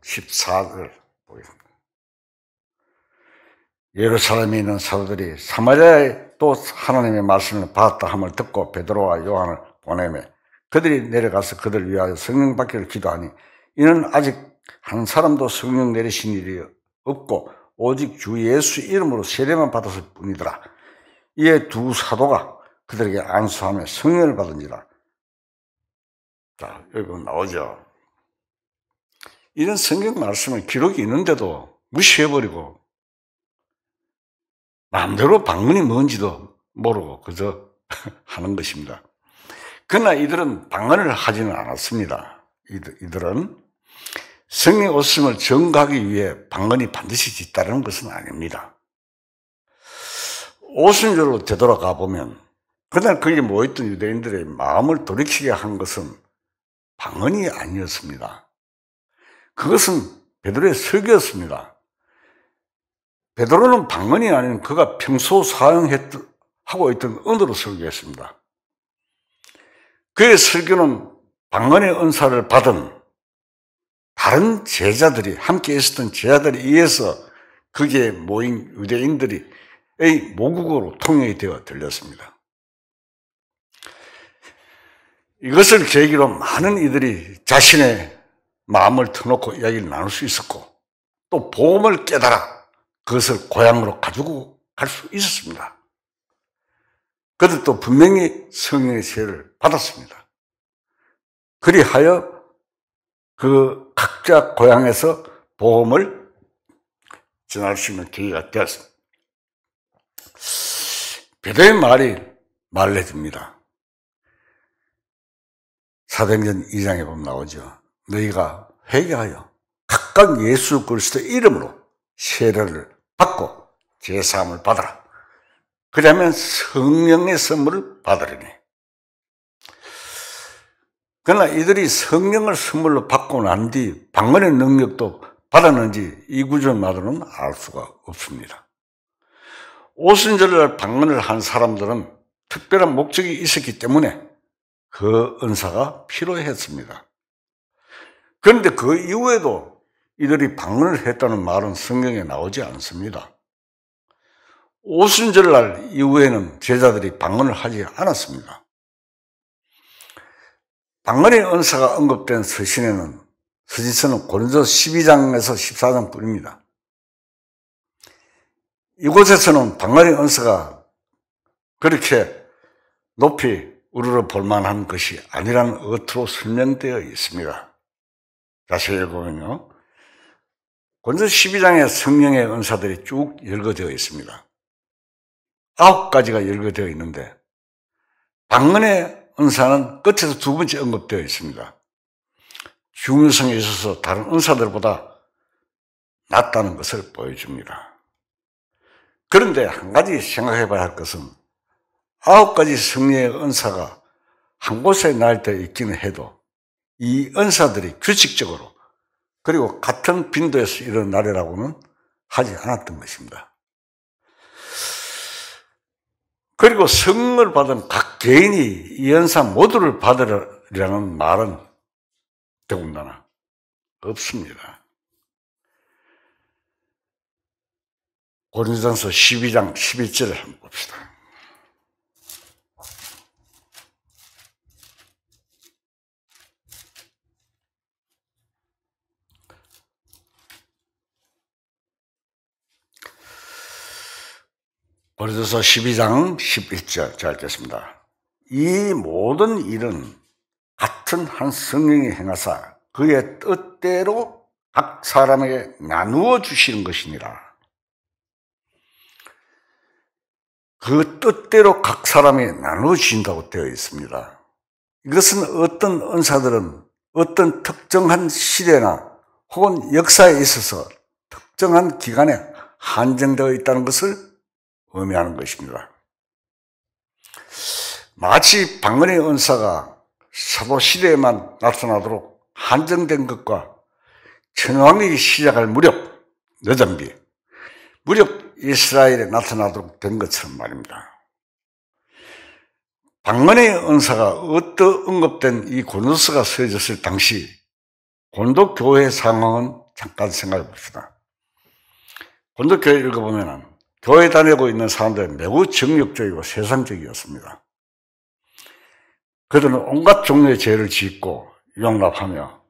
14절 보겠습니다. 예루살렘에 있는 사도들이 사마리아에 또 하나님의 말씀을 받았다 함을 듣고 베드로와 요한을 보내매 그들이 내려가서 그들 위하여 성령 받기를 기도하니 이는 아직 한 사람도 성령 내리신 일이 없고 오직 주 예수 이름으로 세례만 받았을 뿐이더라. 이에 두 사도가 그들에게 안수하며 성령을 받은지라. 자, 여기 보면 나오죠. 이런 성경 말씀을 기록이 있는데도 무시해버리고 마음대로 방언이 뭔지도 모르고 그저 하는 것입니다. 그러나 이들은 방언을 하지는 않았습니다. 이들은 성령 오심을 증거하기 위해 방언이 반드시 뒤따르는 것은 아닙니다. 오순절로 되돌아가 보면 그날 거기에 모였던 유대인들의 마음을 돌이키게 한 것은 방언이 아니었습니다. 그것은 베드로의 설교였습니다. 베드로는 방언이 아닌 그가 평소 사용하고 있던 언어로 설교했습니다. 그의 설교는 방언의 은사를 받은 다른 제자들이 함께 있었던 제자들에 의해서 거기에 모인 유대인들의 모국어로 통역이 되어 들렸습니다. 이것을 계기로 많은 이들이 자신의 마음을 터놓고 이야기를 나눌 수 있었고 또 복음을 깨달아 그것을 고향으로 가지고 갈 수 있었습니다. 그들도 분명히 성령의 세례를 받았습니다. 그리하여 그 각자 고향에서 복음을 전할 수 있는 기회가 되었습니다. 베드로의 말이 말을 해줍니다. 사도행전 2장에 보면 나오죠. 너희가 회개하여 각각 예수 그리스도의 이름으로 세례를 받고 제사함을 받아라. 그러면 성령의 선물을 받으리니. 그러나 이들이 성령을 선물로 받고 난 뒤 방언의 능력도 받았는지 이 구절만으로는 알 수가 없습니다. 오순절날 방언을 한 사람들은 특별한 목적이 있었기 때문에 그 은사가 필요했습니다. 그런데 그 이후에도 이들이 방언을 했다는 말은 성경에 나오지 않습니다. 오순절날 이후에는 제자들이 방언을 하지 않았습니다. 방언의 은사가 언급된 서신서는 고린도 12장에서 14장 뿐입니다. 이곳에서는 방언의 은사가 그렇게 높이 우러러 볼만한 것이 아니라는 어투로 설명되어 있습니다. 다시 읽어보면요. 고린도 12장에 성령의 은사들이 쭉 열거되어 있습니다. 9가지가 열거되어 있는데 방언의 은사는 끝에서 두 번째 언급되어 있습니다. 중요성에 있어서 다른 은사들보다 낫다는 것을 보여줍니다. 그런데 한 가지 생각해 봐야 할 것은 9가지 성령의 은사가 한 곳에 나열되어 있기는 해도 이 은사들이 규칙적으로 그리고 같은 빈도에서 일어나려고는 하지 않았던 것입니다. 그리고 성령을 받은 각 개인이 이 은사 모두를 받으리라는 말은 더군다나 없습니다. 고린도전서 12장 11절을 한번 봅시다. 고린도서 12장 11절 잘 읽겠습니다. 이 모든 일은 같은 한 성령이 행하사 그의 뜻대로 각 사람에게 나누어 주시는 것이니라. 그 뜻대로 각 사람에게 나누어 주신다고 되어 있습니다. 이것은 어떤 은사들은 어떤 특정한 시대나 혹은 역사에 있어서 특정한 기간에 한정되어 있다는 것을 의미하는 것입니다. 마치 방언의 은사가 사도 시대에만 나타나도록 한정된 것과 천왕이 시작할 무렵 이스라엘에 나타나도록 된 것처럼 말입니다. 방언의 은사가 어떠 언급된 이 고린도서가 쓰여졌을 당시 고린도 교회 상황은 잠깐 생각해 봅시다. 고린도 교회 읽어보면 교회 다니고 있는 사람들은 매우 정력적이고 세상적이었습니다. 그들은 온갖 종류의 죄를 짓고 용납하며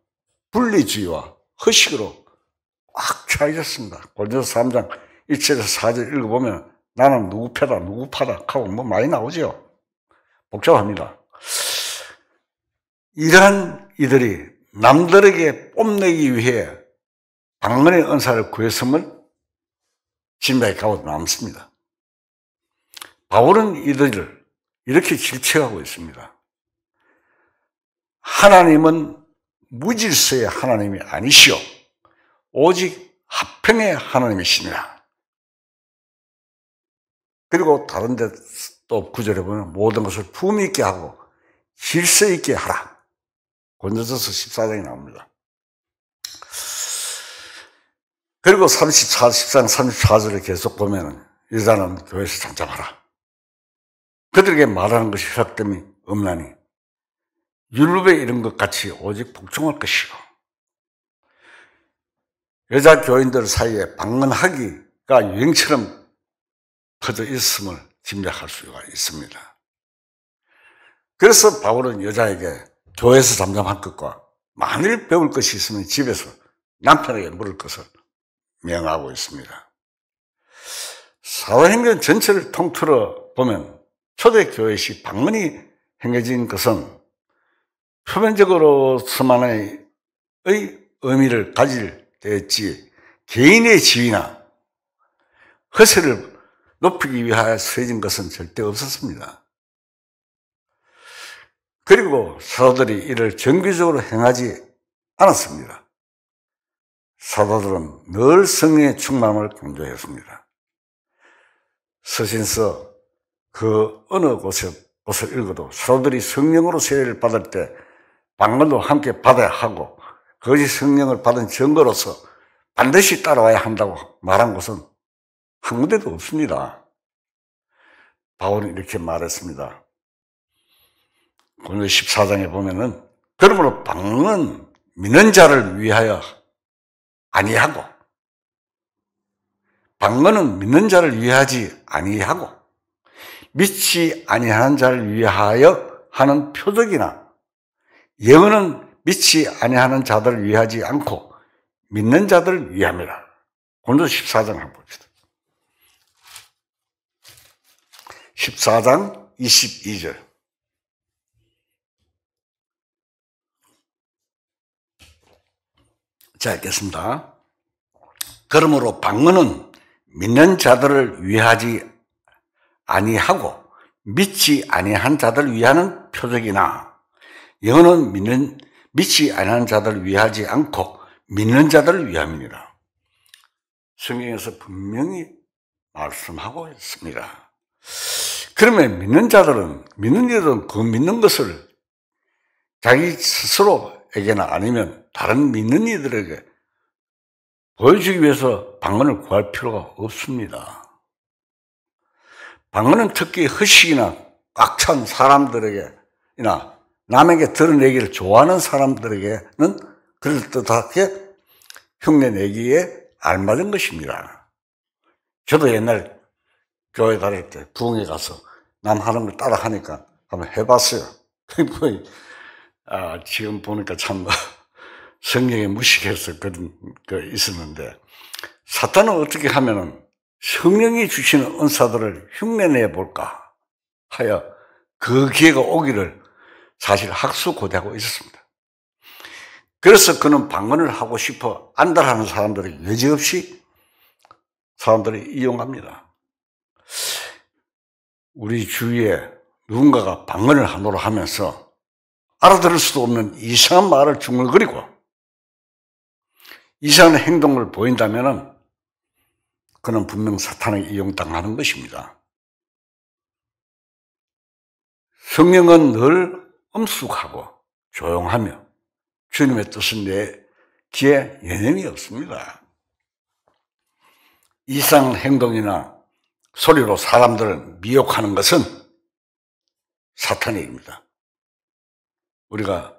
분리주의와 허식으로 꽉 차 있었습니다. 고린도서 3장 1절에서 4절 읽어보면 나는 누구 패다 누구 파다 하고 뭐 많이 나오죠. 복잡합니다. 이러한 이들이 남들에게 뽐내기 위해 방언의 은사를 구했음을 진맥하고 남습니다. 바울은 이들을 이렇게 질책하고 있습니다. 하나님은 무질서의 하나님이 아니시오. 오직 화평의 하나님이시니라. 그리고 다른 데 또 구절에 보면 모든 것을 품위 있게 하고 질서 있게 하라. 고린도전서 14장에 나옵니다. 그리고 13장 34절에 계속 보면 여자는 교회에서 잠잠하라. 그들에게 말하는 것이 허락됨이 없나니 율법에 이른 것 같이 오직 복종할 것이고. 여자 교인들 사이에 방언하기가 유행처럼 퍼져 있음을 짐작할 수가 있습니다. 그래서 바울은 여자에게 교회에서 잠잠할 것과 만일 배울 것이 있으면 집에서 남편에게 물을 것을 명하고 있습니다. 사도행전 전체를 통틀어 보면 초대교회시 방언이 행해진 것은 표면적으로서만의 의미를 가질 때였지 개인의 지위나 허세를 높이기 위하여 쓰여진 것은 절대 없었습니다. 그리고 사도들이 이를 정기적으로 행하지 않았습니다. 사도들은 늘 성령의 충만함을 강조했습니다. 서신서 그 어느 곳을 읽어도 사도들이 성령으로 세례를 받을 때 방언도 함께 받아야 하고 그것이 성령을 받은 증거로서 반드시 따라와야 한다고 말한 곳은 한 군데도 없습니다. 바울은 이렇게 말했습니다. 오늘 14장에 보면은 그러므로 방언은 믿는 자를 위하여 아니하고 방언은 믿는 자를 위하지 아니하고 믿지 아니하는 자를 위하여 하는 표적이나 예언은 믿지 아니하는 자들을 위하지 않고 믿는 자들을 위함이라. 오늘 14장 한번 봅시다. 14장 22절. 자, 읽겠습니다. 그러므로 방언은 믿는 자들을 위하지 아니하고 믿지 아니한 자들을 위하는 표적이나 예언은 믿지 아니한 자들을 위하지 않고 믿는 자들을 위함이니라. 성경에서 분명히 말씀하고 있습니다. 그러면 믿는 이들은 그 믿는 것을 자기 스스로에게나 아니면 다른 믿는 이들에게 보여주기 위해서 방언을 구할 필요가 없습니다. 방언은 특히 허식이나 꽉 찬 사람들에게나 남에게 드러내기를 좋아하는 사람들에게는 그럴듯하게 흉내내기에 알맞은 것입니다. 저도 옛날 교회 다닐 때 부흥회 가서 남 하는 걸 따라 하니까 한번 해봤어요. 지금 보니까 참 성령에 무식해서 그런 거 있었는데 사탄은 어떻게 하면은 성령이 주시는 은사들을 흉내내 볼까 하여 그 기회가 오기를 사실 학수고대하고 있었습니다. 그래서 그는 방언을 하고 싶어 안달하는 사람들이 여지없이 사람들이 이용합니다. 우리 주위에 누군가가 방언을 하노라 하면서 알아들을 수도 없는 이상한 말을 중얼거리고 이상한 행동을 보인다면 그는 분명 사탄에게 이용당하는 것입니다. 성령은 늘 엄숙하고 조용하며 주님의 뜻은 내기에 연연이 없습니다. 이상한 행동이나 소리로 사람들을 미혹하는 것은 사탄의 일입니다. 우리가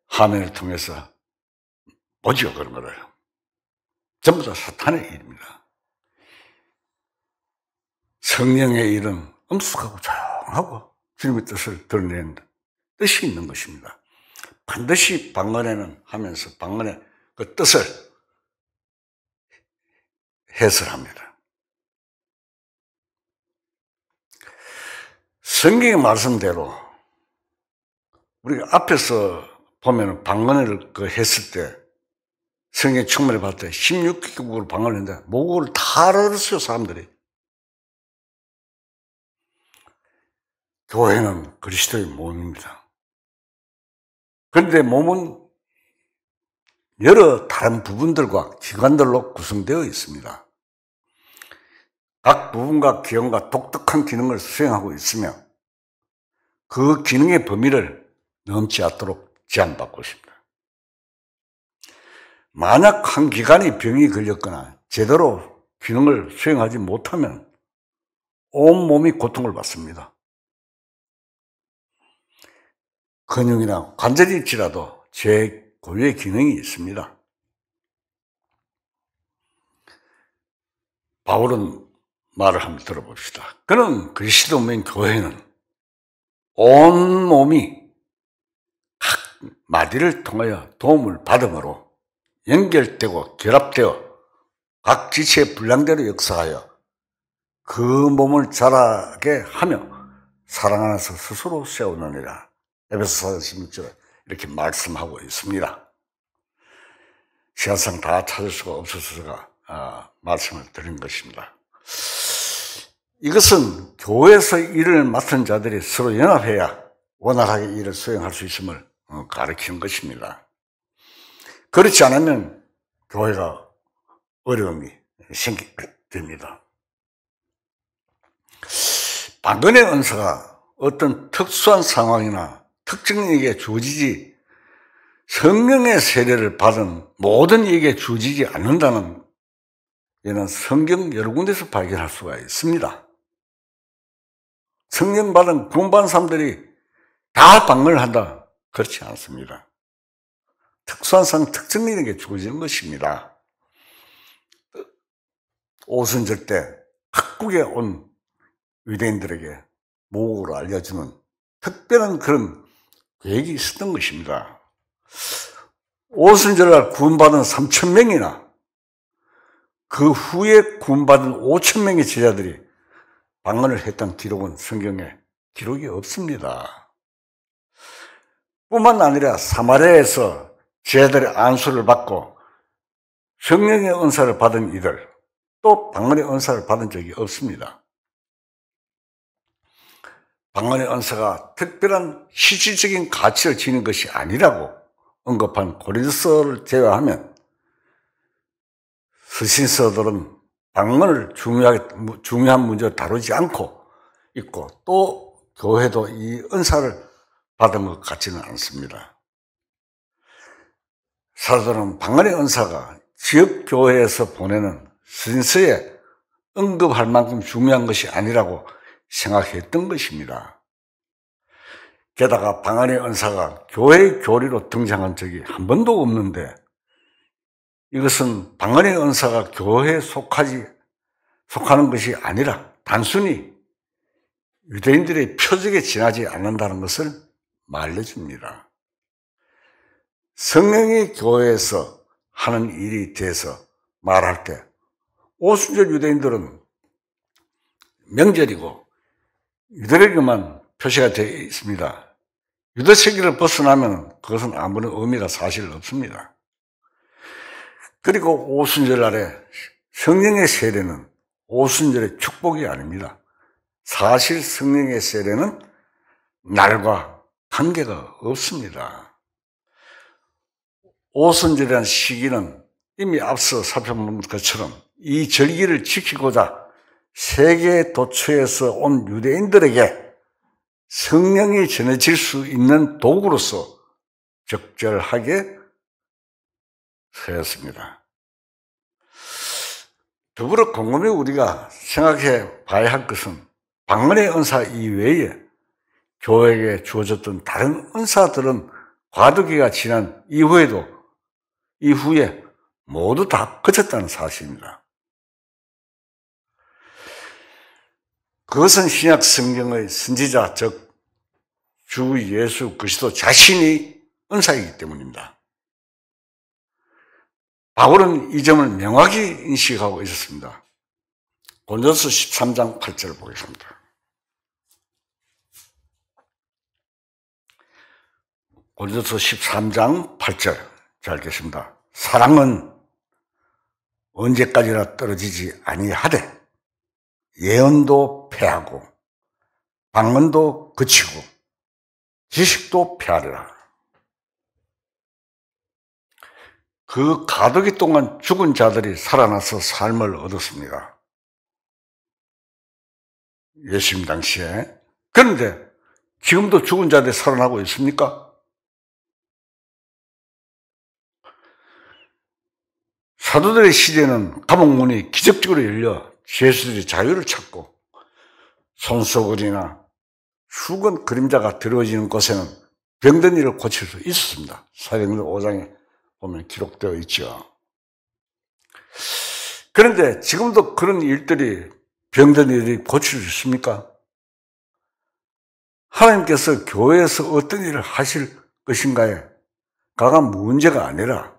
화면을 통해서 보죠, 그런 거를. 전부 다 사탄의 일입니다. 성령의 일은 엄숙하고 조용하고 주님의 뜻을 드러내는 뜻이 있는 것입니다. 반드시 방언에는 하면서 방언의 그 뜻을 해설합니다. 성경의 말씀대로 우리가 앞에서 보면 방언을 했을 때 성경 충만을 받을 때 16개국으로 방언을 했는데 모국을 다 알아들었어요, 사람들이. 교회는 그리스도의 몸입니다. 그런데 몸은 여러 다른 부분들과 기관들로 구성되어 있습니다. 각 부분과 기관과 독특한 기능을 수행하고 있으며 그 기능의 범위를 넘지 않도록 제한받고 있습니다. 만약 한 기관이 병이 걸렸거나 제대로 기능을 수행하지 못하면 온몸이 고통을 받습니다. 근육이나 관절이 있지라도 제 고유의 기능이 있습니다. 바울은 말을 한번 들어봅시다. 그는 그리스도인 교회는 온몸이 각 마디를 통하여 도움을 받음으로 연결되고 결합되어 각 지체의 분량대로 역사하여 그 몸을 자라게 하며 사랑 안에서 스스로 세우느니라. 에베소서 16절 이렇게 말씀하고 있습니다. 시간상 다 찾을 수가 없어서 제가 말씀을 드린 것입니다. 이것은 교회에서 일을 맡은 자들이 서로 연합해야 원활하게 일을 수행할 수 있음을 가르치는 것입니다. 그렇지 않으면 교회가 어려움이 생기게 됩니다. 방언의 은사가 어떤 특수한 상황이나 특정 이에게 주어지지 성령의 세례를 받은 모든 이에게 주어지지 않는다는 이는 성경 여러 군데서 발견할 수가 있습니다. 성령 받은 구원받은 사람들이 다 방언을 한다. 그렇지 않습니다. 특수한 상황 특정인에게 주어지는 것입니다. 오순절 때 각국에 온 유대인들에게 모국으로 알려주는 특별한 그런 계획이 있었던 것입니다. 오순절날 구원받은 3,000명이나 그 후에 구원받은 5,000명의 제자들이 방언을 했던 기록은 성경에 기록이 없습니다. 뿐만 아니라 사마리아에서 제자들의 안수를 받고 성령의 은사를 받은 이들 또 방언의 은사를 받은 적이 없습니다. 방언의 은사가 특별한 실질적인 가치를 지닌 것이 아니라고 언급한 고린도서를 제외하면 서신서들은 방언을 중요한 문제를 다루지 않고 있고 또 교회도 이 은사를 받은 것 같지는 않습니다. 사도들은 방언의 은사가 지역교회에서 보내는 서신서에 언급할 만큼 중요한 것이 아니라고 생각했던 것입니다. 게다가 방언의 은사가 교회의 교리로 등장한 적이 한 번도 없는데 이것은 방언의 은사가 교회에 속하는 것이 아니라 단순히 유대인들의 표적에 지나지 않는다는 것을 말해줍니다. 성령의 교회에서 하는 일에 대해서 말할 때 오순절 유대인들은 명절이고 유대에게만 표시가 되어 있습니다. 유대 세계를 벗어나면 그것은 아무런 의미가 사실 없습니다. 그리고 오순절 날에 성령의 세례는 오순절의 축복이 아닙니다. 사실 성령의 세례는 날과 관계가 없습니다. 오순절이라는 시기는 이미 앞서 살펴본 것처럼 이 절기를 지키고자 세계 도처에서 온 유대인들에게 성령이 전해질 수 있는 도구로서 적절하게 서였습니다. 더불어 곰곰이 우리가 생각해 봐야 할 것은 방언의 은사 이외에 교회에게 주어졌던 다른 은사들은 과도기가 지난 이후에 모두 다 그쳤다는 사실입니다. 그것은 신약 성경의 선지자, 즉 주 예수 그리스도 자신이 은사이기 때문입니다. 바울은 이 점을 명확히 인식하고 있었습니다. 고린도서 13장 8절을 보겠습니다. 고린도서 13장 8절 잘 읽겠습니다. 사랑은 언제까지나 떨어지지 아니하되 예언도 패하고 방언도 그치고 지식도 패하리라. 그 가두기 동안 죽은 자들이 살아나서 삶을 얻었습니다. 예수님 당시에. 그런데 지금도 죽은 자들이 살아나고 있습니까? 사도들의 시대는 감옥문이 기적적으로 열려 죄수들이 자유를 찾고 손소글이나 붉은 그림자가 드러워지는 곳에는 병든 일을 고칠 수 있었습니다. 사도행전 5장에 보면 기록되어 있죠. 그런데 지금도 그런 일들이 병든 일이 고칠 수 있습니까? 하나님께서 교회에서 어떤 일을 하실 것인가에 가간 문제가 아니라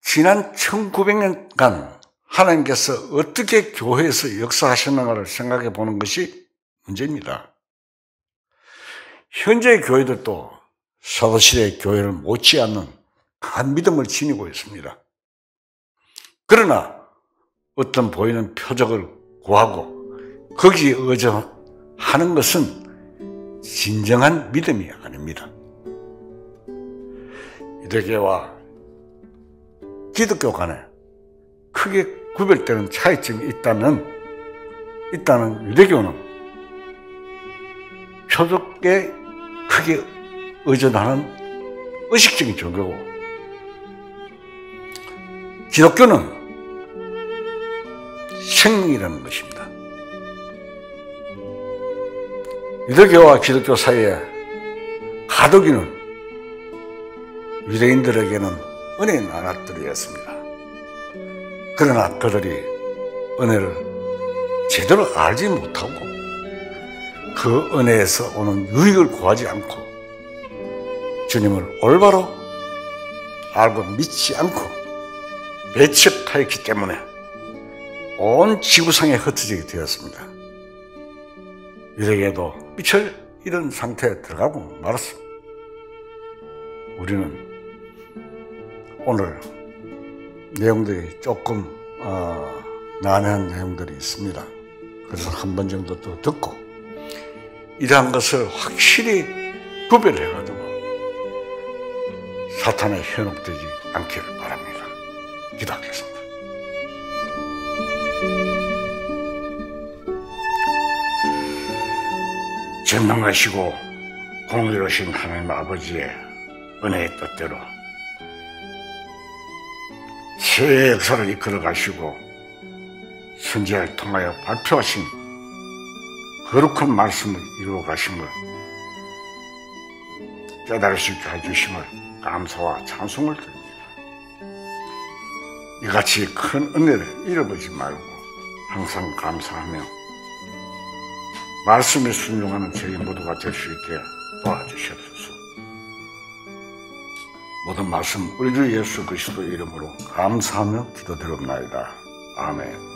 지난 1900년간 하나님께서 어떻게 교회에서 역사하셨는가를 생각해 보는 것이 문제입니다. 현재의 교회들도 사도시대의 교회를 못지않는 강한 믿음을 지니고 있습니다. 그러나 어떤 보이는 표적을 구하고 거기에 의존하는 것은 진정한 믿음이 아닙니다. 유대교와 기독교 간에 크게 구별되는 차이점이 있다는 유대교는 표적에 크게 의존하는 의식적인 종교고, 기독교는 생명이라는 것입니다. 유대교와 기독교 사이에 가두기는 유대인들에게는 은혜의 나날들이었습니다. 그러나 그들이 은혜를 제대로 알지 못하고 그 은혜에서 오는 유익을 구하지 않고 주님을 올바로 알고 믿지 않고 배척하였기 때문에 온 지구상에 흩어지게 되었습니다. 유대교도 미처 이런 상태에 들어가고 말았습니다. 우리는 오늘 내용들이 조금 난해한 내용들이 있습니다. 그래서 한 번 정도 또 듣고 이러한 것을 확실히 구별해가지고 사탄에 현혹되지 않기를 바랍니다. 기도하겠습니다. 전능하시고 공의로우신 하나님 아버지의 은혜의 뜻대로 세의 역사를 이끌어 가시고 선지자를 통하여 발표하신 거룩한 말씀을 이루어 가심을 깨달을 수 있게 해주심을 감사와 찬송을 드립니다. 이같이 큰 은혜를 잃어버리지 말고 항상 감사하며 말씀에 순종하는 저희 모두가 될 수 있게 도와주시옵소서. 모든 말씀 우리 주 예수 그리스도 이름으로 감사하며 기도드립나이다. 아멘.